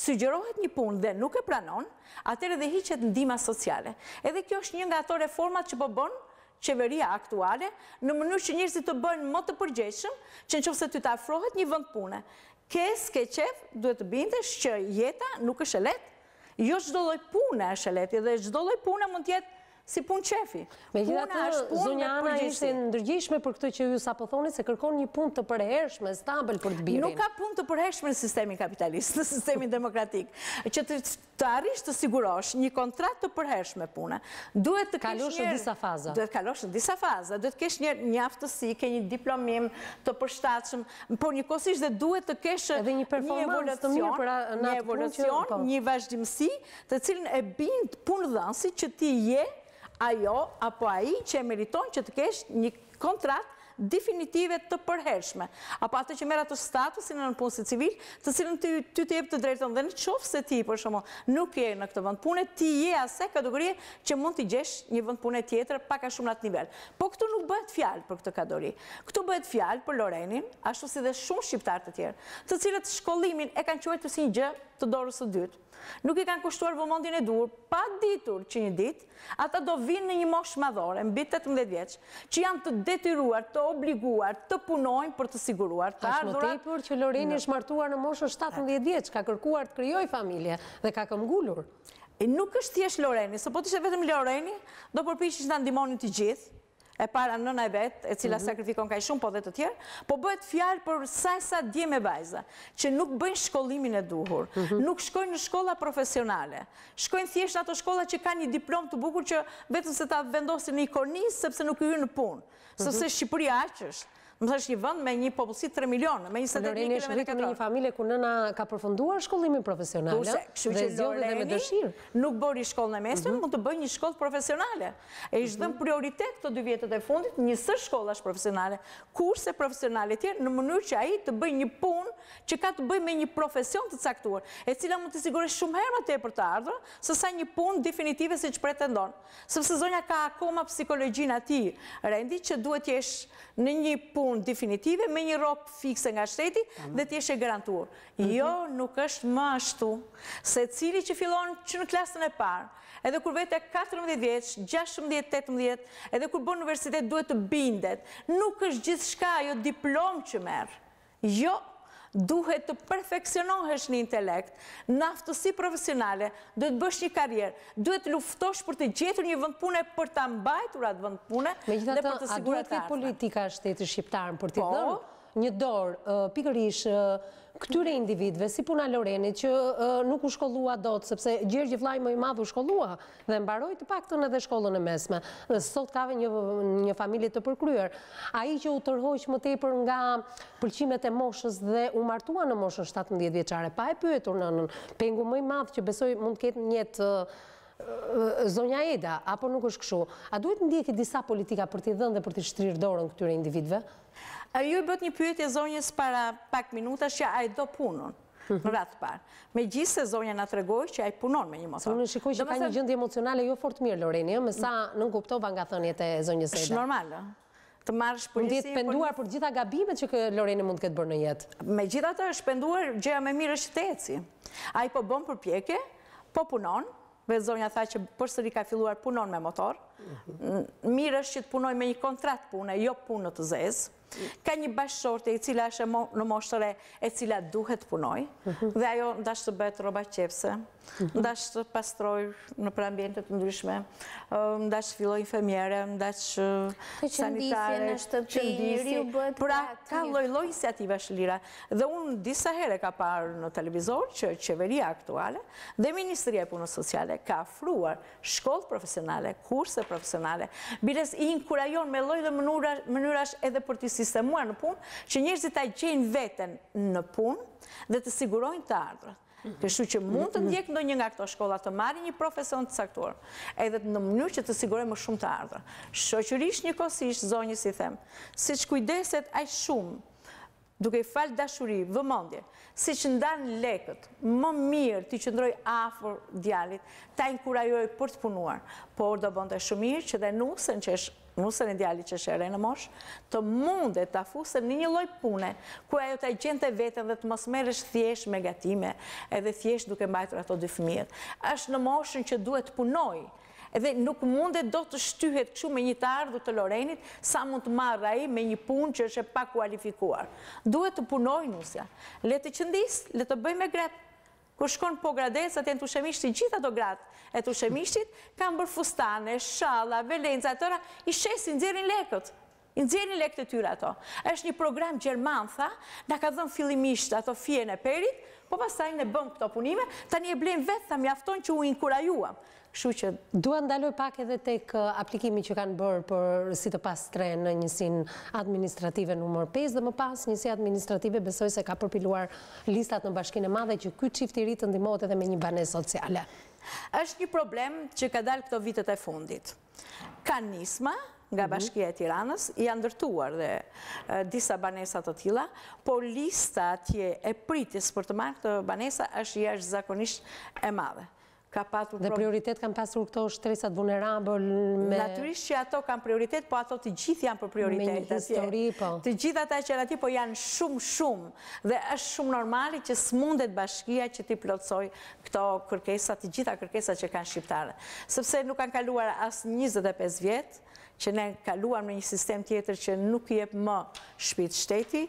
sugjerohet një punë dhe nuk e pranon, atëherë dhe hiqet ndihma sociale. Edhe kjo është një nga ato reformat që po bën qeveria aktuale, në mënyrë që njerëzit të bëjnë më të përgjegjshëm, që nëse ty të afrohet një vend pune, ke qef, duhet të bindesh që jeta nuk është e lehtë. Jo çdo lloj pune është e lehtë, dhe çdo lloj pune mund të jetë si punë qefi. Megjithatë, zonja Ana ishte ndërgjegjshme për këtë që ju sapo thoni se kërkon një punë të përhershme, stabël për të birin. Nuk ka punë të përhershme në sistemin kapitalist, në sistemin demokratik. Që të arrish të sigurosh një kontratë të përhershme pune, duhet të kalosh në disa faza. Duhet kalosh në disa faza, duhet të kesh një aftësi, ke një diplomim të përshtatshëm, por njëkohësisht dhe duhet të kesh një evolucion, një vazhdimsi, të cilën e bind punëdhënësi që ti je ajo apo ai që e meriton që të kesh një kontratë definitive të përhershme, apo atë që merr atë statusin në punësi civil, të cilën ty të jep të drejton, dhe nëse ti për shembull nuk je në këtë vend pune, ti je asaj kategorie që mund të gjesh një vend pune tjetër pak a shumë në atë nivel. Po këtu nuk bëhet fjalë për këtë kategori. Këtu bëhet fjalë për Lorenin, ashtu si dhe shumë shqiptar të tjerë, të cilët shkollimin e kanë quajtur si një gjë të dorës së dytë. Nuk i kanë kushtuar vëmendjen e duhur, pa ditur që një ditë ata do vinë në një moshë madhore, mbi 18 vjeç, që janë të detyruar, të obliguar, të punojnë për të siguruar të ardhurat. Është më tepër që Loreni është martuar në moshën 17 vjeç, ka kërkuar të krijojë familje dhe ka këmbgulur. Nuk është thjesht Loreni, se po të ishte vetëm Loreni, do përpiqesh ta ndihmonin të gjithë. E para nëna e vetë, e cila sakrifikon kaq shumë, po dhe të tjerë, po bëhet fjalë për sa dje me vajza, që nuk bëjnë shkollimin e duhur, nuk shkojnë në shkolla profesionale, shkojnë thjesht ato shkolla që kanë një diplomë të bukur që vetëm se ta vendosin në një kornizë sepse nuk hyn në punë, sepse Shqipëria aq është. Më thësh një vend me një popullsi 3 milionë, me 21 Loreni është rritur në një familje ku nëna ka përfunduar shkollimin profesional dhe zgjodhi dhe me dëshirë. Nuk bëri shkollën e mesme, mund të bëjë një shkollë profesionale. E ishte dhënë prioritet këto 2 vjetët e fundit njësër shkollash profesionale, kurse profesionale tjerë, në mënyrë që ai të bëjë një punë që ka të bëjë me një profesion të caktuar, e cila mund të sigurosh shumë herë më tepër të ardhur, sesa një punë definitive siç pretendon. Sepse zonja ka akoma psikologjinë atij, rendi që duhet jesh në një punë definitive me një rrok fikse nga shteti dhe të jesh e garantuar. Jo, nuk është më ashtu. Secili që fillon që në klasën e parë, edhe kur vete 14 vjeç, 16, 18, edhe kur bën universitet duhet të bindet. Nuk është gjithçka ajo diplomë që merr. Jo, duhet të perfeksionohesh në intelekt, në aftësi profesionale, duhet bësh një karrierë, duhet luftosh për të gjetur një vend pune për ta mbajtur atë vend pune dhe për të siguruar të ardhmen. Politika e shtetit shqiptar për t'i dhënë një dorë pikërisht këtyre individëve, si puna Lorenit, që nuk u shkollua dot, sepse Gjergj vllai më i madh u shkollua dhe mbaroi të paktën edhe shkollën e mesme. Dhe sot ka një familje të përkryer. Ai që u tërhoq më tepër nga pëlqimet e moshës dhe u martua në moshën 17 vjeçare, pa e pyetur nënën, pengu më i madh që besoj mund të ketë një jetë zonja Eda, apo nuk është kështu? A duhet ndjeki disa politika për t'i dhënë dhe për t'i shtrirë dorën këtyre individëve? Ju i bët një pyetje zonjës para pak minutash që ai do punën. në ratë parë. Megjithëse zonja na tregoi që ai punon me një motor. Unë shikoj që ka një gjendje emocionale jo fort mirë Loreni, me sa nuk kuptova nga thëniet e zonjës Eda. Është normal, të marrësh Mund të jetë penduar për gjitha gabimet që Loreni mund të ketë bërë në jetë. Megjithatë është penduar, gjëja më mirë është të eci. Ai po bën përpjekje, po punon. Dhe zonja tha që përsëri ka filluar punon me motor. Mirë është që të punoj me një kontratë pune, jo punë të zezë. Ka një bashkëshorte e cila është në moshtëre e cila duhet punoj. Dhe ajo ndash të bëhet roba qepse, ndash të pastroj në për ambientet të ndryshme, ndash të filloj infirmiere, ndash sanitare, qëndisi. Pra ka lloj-lloj iniciativa shlira. Dhe unë disa herë ka parë në televizor që qeveria aktuale dhe Ministria e Punës Sociale ka afruar shkollë profesionale, kurse profesionale, biles i inkurajon me lloj dhe mënyrash edhe për të sistemuar në punë, që njerëzit ta gjejnë veten në punë dhe të sigurojnë të ardhurat. Kështu që mund të ndjek ndonjë nga këto shkolla të marrë një profesion të caktuar, edhe në mënyrë që të sigurojë më shumë të ardhur. Shoqërisht njëkohësisht zonjës i them, siç kujdeset aq shumë duke i falë dashuri, vëmendje, siç ndan lekët, më mirë ti qëndroj afër djalit, ta inkurajoj për të punuar, por do bënte shumë mirë që dhe nusën e djalit që është e re në moshë, të mundet të afusën në një lloj pune, ku ajo të gjente veten dhe të mos merresh thjesht me gatime, edhe thjesht duke mbajtur ato dy fëmijët. Është në moshën që duhet të punoj, edhe nuk mundet do të shtyhet kështu me një të ardhur të Lorenit, sa mund të marrë ai me një punë që është e pakualifikuar. Duhet të punoj nusja. Le të qëndis, le të bëj me grep. Kur shkon po gradec, atë e në të shemishti, gjitha do gratë e të shemishtit, kam bërë fustane, shalla, velenca, tëra, i shesin, nxjerrin lekët. I nxjerrin lekët e tyre ato. Është një program gjerman, tha, na ka dhënë fillimisht ato fije në perit, po pastaj ne bëm këto punime, tani e blejmë vetë, tha mjafton që u inkurajuam. Dua ndaloj pak edhe tek aplikimi që kanë bërë për si të pastre në njësinë administrative numër 5 dhe më pas njësi administrative besoj se ka përpiluar listat në Bashkinë e Madhe që ky çift i ri të ndihmohet edhe me një banesë sociale. Është një problem që ka dalë këto vitet e fundit. Ka nisma nga Bashkia e Tiranës, janë ndërtuar dhe disa banesa të tilla, por lista atje e pritjes për të marrë këtë banesa është jashtëzakonisht e madhe. Dhe prioritet kanë pasur këto shtresat vulnerabël me... Natyrisht që ato kanë prioritet, po ato të gjithë janë për prioritet. Me një histori, po. Të gjithë ata që janë atje, po janë shumë. Dhe është shumë normali që s'mundet bashkia që t'i plotsoj këto kërkesa, të gjitha kërkesa që kanë shqiptare. Sepse nuk kanë kaluar as 25 vjetë, që ne kaluar me një sistem tjetër që nuk jep më shtëpi shteti,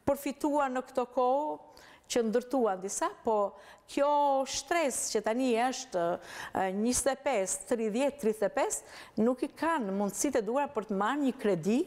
përfituar në këto kohë, që ndërtuan disa, po kjo shtres që tani është 25, 30, 35, nuk i kanë mundësitë e duara për të marrë një kredi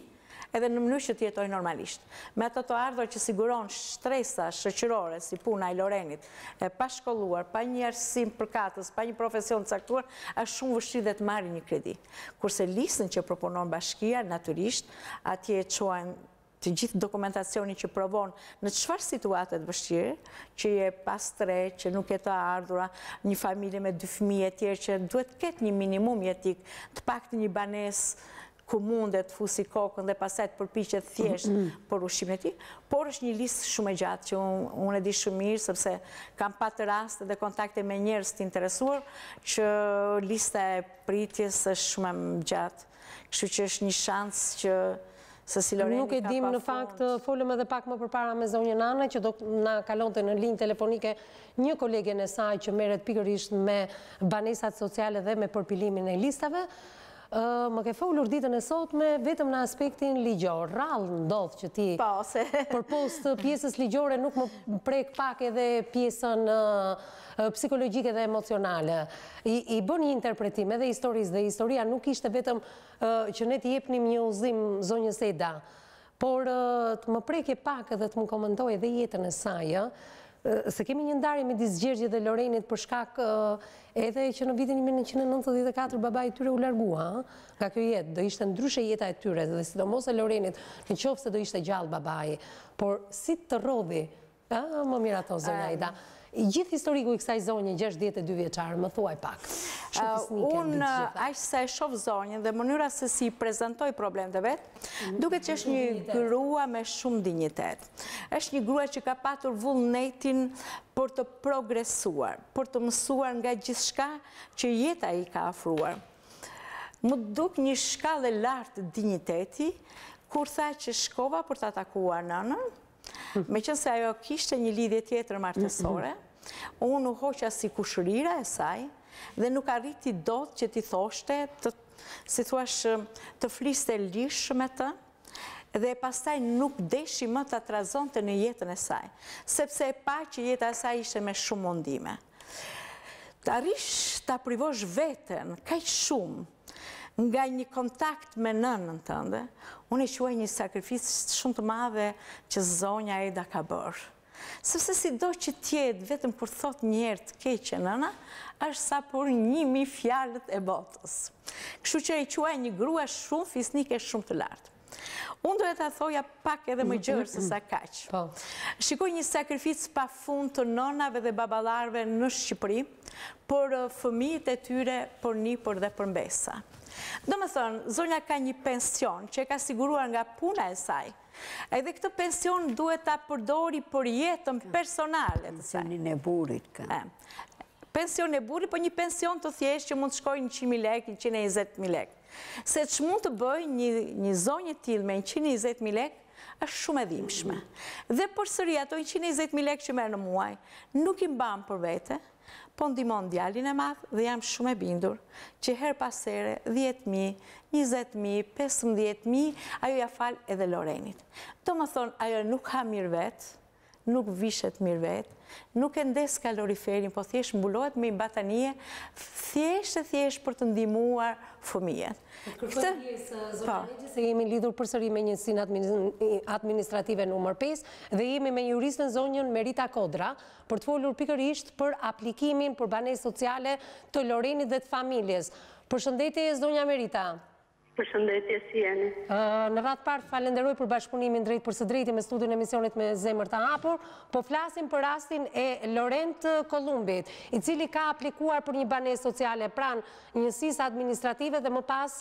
edhe në mënyrë që të jetojë normalisht. Me ato të ardhur që siguron shtresa shoqërore si puna e Lorenit, e pa shkolluar, pa një arsim përkatës, pa një profesion të caktuar, është shumë vështirë dhe të marrë një kredi. Kurse listën që proponon bashkia, natyrisht, atje çojnë të gjithë dokumentacioni që provon në çfarë situatet vështirë, që je pastre, që nuk e të ardhura, një familje me 2 fëmijë e tjerë që duhet ketë një minimum jetik, të paktën një banesë ku mundet të fusi kokën dhe pastaj të përpiqet thjesht për ushqimin e tij, por është një listë shumë e gjatë që unë e di shumë mirë sepse kam patë raste dhe kontakte me njerëz të interesuar që lista e pritjes është shumë e gjatë. Kështu që është një shans që nuk e dim në fakt, folëm edhe pak më përpara me zonjën Ana, që do na kalonte në linjë telefonike një kolegen e saj që merret pikërisht me banesat sociale dhe me përpilimin e listave. Më ke folur ditën e sotme vetëm në aspektin ligjor. Rrallë ndodh që ti për post pjesës ligjore nuk më prek pak edhe pjesën psikologjike dhe emocionale. I bën një interpretim edhe historisë dhe historia nuk ishte vetëm që ne t'i jepnim një udhëzim zonjës Eda, por të më preke pak edhe të më komentoj edhe jetën e saj, se kemi një ndarje midis Gjergjit dhe Lorenit për shkak edhe që në vitin 1994 babai i tyre u largua nga kjo jetë, do ishte ndryshe jeta e tyre dhe sidomos e Lorenit, në qoftë se do ishte gjallë babai, por si të rrodhi, më mirë ato zonja Eda, Gjithë historiku i kësaj zonje 62 vjeçare, më thuaj pak. Unë aq se e shoh zonjën dhe mënyra se si prezantoj problemet e vet, duket që është një grua me shumë dinjitet. Është një grua që ka patur vullnetin për të progresuar, për të mësuar nga gjithçka që jeta i ka ofruar. Më duk një shkallë e lartë dinjiteti, kur tha që shkova për të atakuar nënën, meqense ajo kishte një lidhje tjetër martësore, unë u hoqa si kushërira e saj dhe nuk arriti dot që ti thoshte, si thuash, të fliste lishë me të, dhe pastaj nuk deshi më të atrazonte në jetën e saj, sepse e pa që jeta e saj ishte me shumë mundime. Të arrish të privosh veten, kaq shumë, nga një kontakt me nënën tënde, unë i quaj një sakrificë shumë të madhe që zonja Eda ka bërë. Sepse si do që tjetë, vetëm kur thot njerë të keqe nëna, është sa për 1000 fjalët e botës. Kështu që i quaj një grua shumë fisnike, shumë të lartë. Unë duhet të thoja pak edhe më gjërë se sa kaq. Shikoj një sakrificë pa fund të nonave dhe babalarve në Shqipëri, për fëmijët e tyre, për nipër dhe për mbesa. Do më thënë, zonja ka një pension që e ka siguruar nga puna e saj, edhe këtë pension duhet ta përdori për jetën personale të saj. Pensionin e burit ka. Pension e burit, për një pension të thjesht që mund të shkojë 100.000 lekë, 120.000 lekë. Se që mund të bëj një zonjë tillë me 120.000 lekë, është shumë e dhimbshme. Dhe përsëri ato 120.000 lekë që merr në muaj, nuk i mban për vete, po ndihmon djalin e madh dhe jam shumë e bindur që her pas here 10.000, 20.000, 15.000, ajo ja fal edhe Lorenit. Do më thonë, ajo nuk ha mirë vetë, nuk vishet mirë vetë, nuk e ndes kaloriferin, po thjesht mbulohet me batanie, thjesht për të ndihmuar fëmijët. Kërkoj pjesë, zonjë, se jemi lidhur përsëri me njësinë administrative numër 5 dhe jemi me juristën zonjën Merita Kodra për të folur pikërisht për aplikimin për banesë sociale të Lorenit dhe të familjes. Përshëndetje, zonja Merita. Përshëndetje, si jeni. Në radhë parë falenderoj për bashkëpunimin drejt për së drejti me studion e emisionit me zemër të hapur, po flasim për rastin e Lorent Kolumbit, i cili ka aplikuar për një banesë sociale pranë njësisë administrative dhe më pas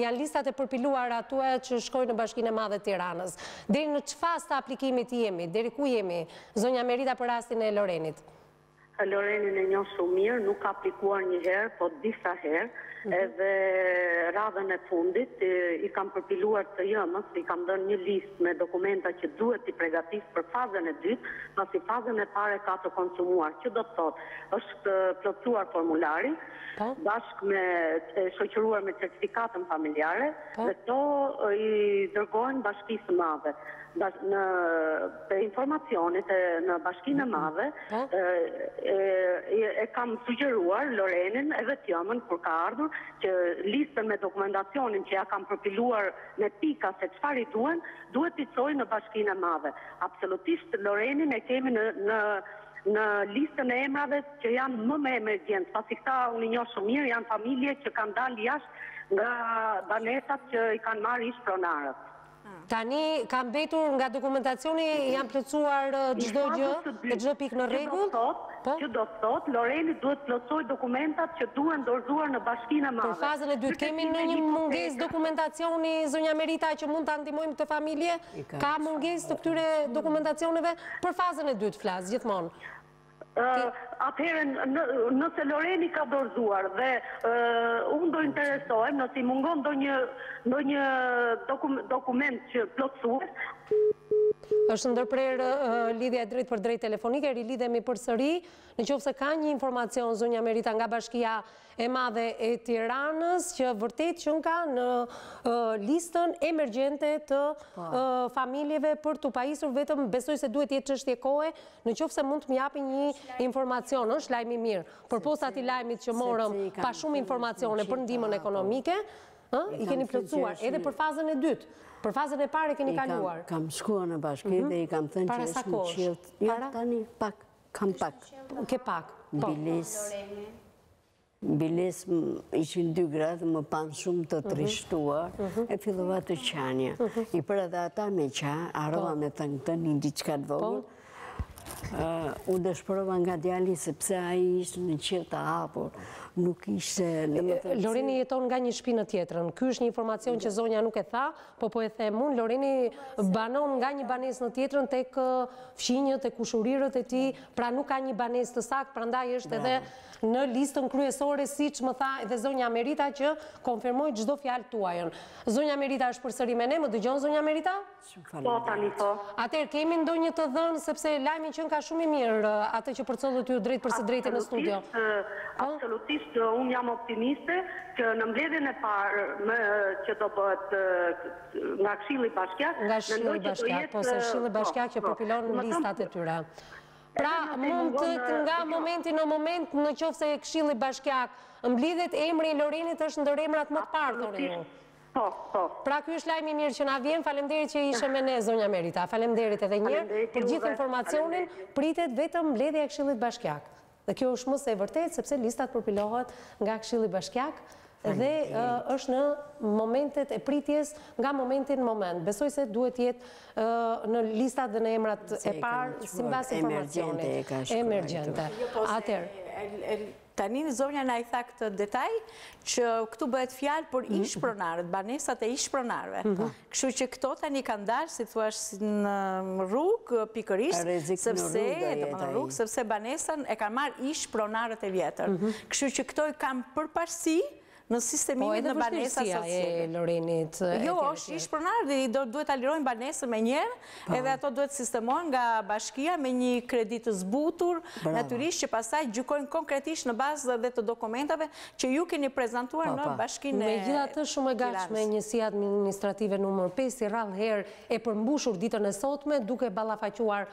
janë listat e përpiluar atua që shkojnë në Bashkinë e Madhe të Tiranës. Deri në çfarë fazë të aplikimit jemi? Deri ku jemi? Zonja Merita, për rastin e Lorenit. Lorenin e njoh shumë mirë, nuk ka aplikuar një herë, po disa herë, edhe radhën e fundit i kam përpiluar të jëmës, i kam dhënë një listë me dokumenta që duhet i përgatis për fazën e dytë, pasi fazën e pare ka të konsumuar, që do të thotë, është plotësuar formulari, bashkë me shoqëruar me certifikatën familjare, dhe to i dërgojnë Bashkisë së Madhe. Për informacionit në Bashkinë e Madhe e kam sugjeruar Lorenin edhe t'jëmën kur ka ardhur që listën me dokumentacionin që ja kam përpiluar me pika se çfarë i duhet i çojë në Bashkinë e Madhe. Absolutisht Lorenin e kemi në listën e emrave që janë më me emergjencë, pasi këta unë i njoh shumë mirë, janë familje që kanë dalë jashtë nga banesat që i kanë marrë ish pronarët. Tani ka mbetur nga dokumentacioni, janë plotësuar çdo gjë, çdo pikë në rregull. Që do të thotë, Loreni duhet plotësoj dokumentat që duhen dorëzuar në Bashkinë e Madhe. Për fazën e dytë, kemi në një mungesë dokumentacioni, zonja Merita, që mund ta ndihmojmë këtë familje? Ka mungesë të këtyre dokumentacioneve? Për fazën e dytë flas gjithmonë. Atëherë, nëse Loreni ka dorëzuar dhe unë do interesohem, nëse i mungon ndonjë dokument që plotësues, është ndërprerë lidhja drejt për drejt telefonike, rilidhemi përsëri, në qoftë se ka një informacion, zonja Merita, nga Bashkia e Madhe e Tiranës, që vërtet që nga në listën emergjente të familjeve për të pajisur, vetëm besoj se duhet jetë çështje kohe, në qoftë se mund të më japi një informacion, është lajmi mirë, përposa atij lajmit që morëm pa shumë informacione për ndihmën ekonomike, i keni plotësuar edhe për fazën e dytë. Për fazën e parë keni kaluar. Kam shkuar në bashki dhe i kam thënë që është në qilt. Ja, tani pak, kam pak. Ke pak? Biles ishin 2 gradë, më panë shumë të trishtuar, e fillova të qanja. I për edhe ata me qa, arova me të një diçka të vogël, U dëshpërova nga djali sepse ai ishte në qirë të hapur, nuk ishte... Loreni jeton nga një shtëpi në tjetrën. Ky është një informacion që zonja nuk e tha, po e them unë. Loreni banon nga një banesë në tjetrën tek fqinjët e kushurirët e tij, pra nuk ka një banesë të saktë, prandaj është edhe në listën kryesore, siç më tha edhe zonja Merita, që konfirmoi çdo fjalë tuajën. Zonja Merita është përsëri me ne, më dëgjon zonja Merita? Po, tani po. Atëherë kemi ndonjë të dhënë, sepse lajmi që ka shumë i mirë, atë që përcollet ju drejt për së drejtë në studio. Absolutisht, unë jam optimiste që në mbledhjen e parë që do bëhet nga Këshilli Bashkiak, nga Këshilli Bashkiak, po se Këshilli Bashkiak që përpilon listat e tyre. Pra, mund të nga momenti në moment, në qoftë se Këshilli Bashkiak mblidhet, emri i Lorenit është ndër emrat më të parë, thoni ju. Po. Pra, ky është lajmi mirë që na vjen. Faleminderit që ishe me ne, zonja Merita. Faleminderit edhe një herë për gjithë informacionin. Pritet vetëm mbledhja e Këshillit Bashkiak. Dhe kjo është më se e vërtetë, sepse listat përpilohet nga Këshilli Bashkiak dhe është në momentet e pritjes nga momenti në moment. Besoj se duhet jetë në listat dhe në emrat e parë, sipas informacionit. Emergjente. Atëherë, tani zonja na i tha këtë detaj që këtu bëhet fjalë për ishpronarët, banesat e ishpronarëve. Kështu që këto tani kanë dalë, si thua, në rrugë pikërisht, sepse banesën e kanë marrë ishpronarët e vjetër. Kështu që këto i kanë përparësi në sistemimin në banesa sociale. Lorenit. Jo, është ishpronar dhe duhet ta lirojnë banesën me njerë, edhe ato duhet sistemohen nga bashkia me një kredit të zbutur, natyrisht që pasaj gjykojnë konkretisht në bazë dhe të dokumentave që ju keni prezentuar në bashkinë e Tiranës. Megjithatë shumë e gatshme njësia administrative numër 5 i rrallë herë e përmbushur ditën e sotme, duke ballafaquar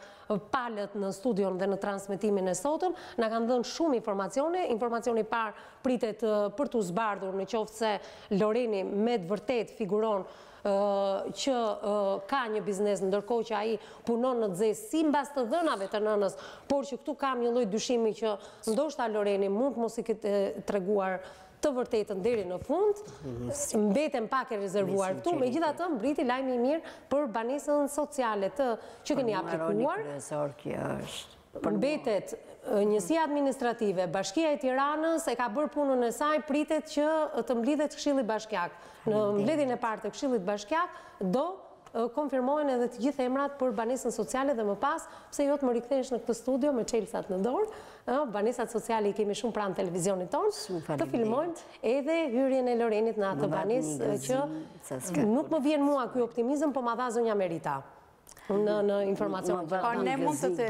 palët në studion dhe në transmitimin e sotëm, na kanë dhënë shumë informacione. Informacioni i parë pritet për t'u zbardhur në qoftë se Loreni me të vërtet figuron që ka një biznes, ndërkohë që ai punon në zezë sipas të dhënave të nënës, por që këtu kam një lloj dyshimi që ndoshta Loreni mund mos i ketë treguar të vërtetën deri në fund, mbeten pak e rezervuar këtu, megjithatë mbriti lajmi i mirë për banesën sociale që keni aplikuar. Mbetet njësia administrative, Bashkia e Tiranës e ka bërë punën e saj, pritet që të mblidhet Këshilli Bashkiak. Në mbledhjen e parë të Këshillit Bashkiak do konfirmohen edhe të gjithë emrat për banesën sociale dhe më pas, pse jo të më rikthesh në këtë studio me çelësat në dorë, banesat sociale i kemi shumë pranë televizionit tonë, të filmojmë edhe hyrjen e Lorenit në atë banesë që nuk më vjen mua ky optimizëm, po ma dha zonja Merita në informacion. Ne mund të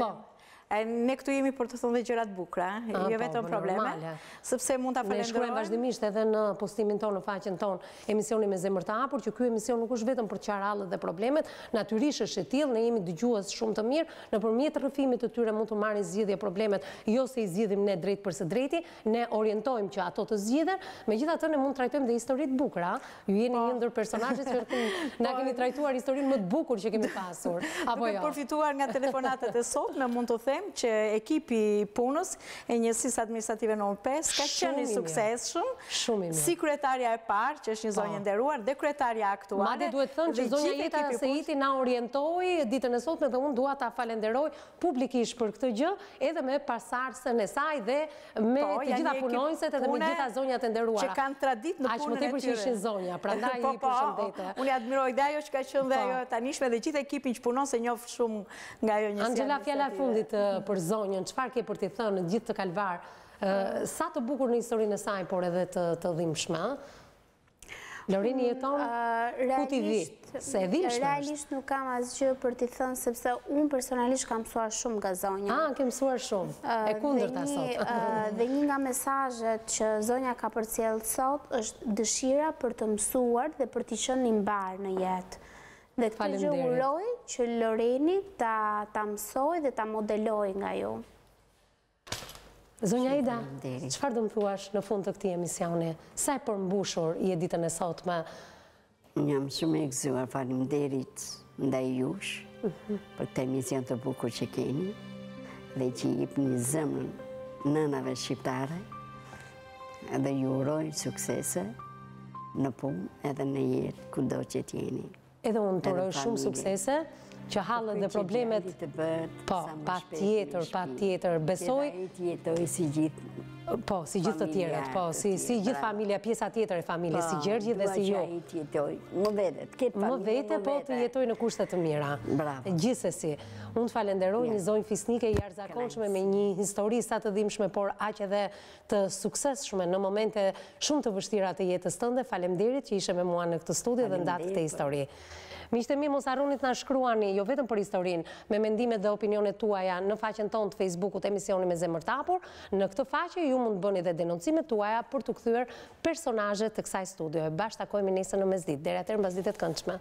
ne këtu jemi për të thënë dhe gjërat bukura, jo vetëm probleme, sepse mund ta falenderojmë. Ne shkruajmë vazhdimisht edhe në postimin tonë, në faqen tonë, emisioni me zemër të hapur, që ky emision nuk është vetëm për qarallët dhe problemet, natyrisht është e tillë, ne jemi dëgjues shumë të mirë, nëpërmjet rrëfimit të tyre mund të marrin zgjidhje problemet, jo se i zgjidhim ne drejt për së drejti, ne orientojmë që ato të zgjidhen, megjithatë ne mund të trajtojmë dhe histori të bukura. Ju jeni një ndër personazhet që na keni trajtuar historinë më të bukur që kemi pasur. Apo jo? Përfituar nga telefonatat e sotme, mund të them që ekipi punës e njësisë administrative numër 5 ka qenë i suksesshëm, si kryetarja e parë, që është një zonjë nderuar, dhe kryetarja aktuale. Madje duhet thënë që zonja Jeta Seiti na orientoi ditën e sotme dhe unë dua ta falenderoj publikisht për këtë gjë, edhe me pasardhësën e saj dhe me të gjitha punonjësit edhe me gjitha zonjat e nderuara. Që kanë traditë në punën e tyre. Aq më tepër që ishin zonja, prandaj i përshëndete. Unë admiroj dhe ajo që ka qenë dhe ajo tanishme dhe gjithë ekipin që punon se njoh shumë nga ajo njësia. Angela, fjala e fundit për zonjën, çfarë ke për t'i thënë në gjithë të Kalvar, sa të bukur në historinë e saj, por edhe të dhimbshme, Loreni jeton ku ti vi, se e dhimbshme është. Realisht nuk kam asgjë për t'i thënë, sepse unë personalisht kam mësuar shumë nga zonja. Ke mësuar shumë, e kundërta sot. Dhe një nga mesazhet që zonja ka përcjellë sot është dëshira për të mësuar dhe për t'i qenë i mbar në jetë. Dhe këtë gjë uroj që Loreni ta mësoj dhe ta modeloj nga ju. Zonja Ida, çfarë do më thuash në fund të këtij emisioni? Sa e përmbushur je ditën e sotme? Jam shumë e gëzuar, faleminderit ndaj jush për këtë emision të bukur që keni dhe që i jepni zemrën nënave shqiptare dhe ju uroj suksese në punë edhe në jetë kudo që t'jeni. Edhe unë të uroj shumë suksese, që hallet dhe problemet... Po, pa tjetër, besoj... Jetoj si gjithë. Po, si gjithë të tjerët, po, si gjithë familja, pjesa tjetër e familje, si Gjergji dhe si jo. Më vete, më vete, po të jetoj në kushtet të mira. Gjithsesi, unë të falenderoj një zonjë fisnike i jashtëzakonshme me një histori sa të dhimbshme, por aq edhe të suksesshme në momente shumë të vështira të jetës tënde. Faleminderit që ishe me mua në këtë studio dhe ndatë këtë histori. Miqtë e mi, mos harrunit na shkruani, jo vetëm për historinë, me mendimet dhe opinionet tuaja në faqen tonë të Facebookut Emisioni me Zemër të Hapur. Në këtë faqe ju mund të bëni dhe denoncimet tuaja për të kthyer personazhe të kësaj studioje. Bashkë takojmë nesër në mesditë. Deri atëherë, mbasditë të këndshme.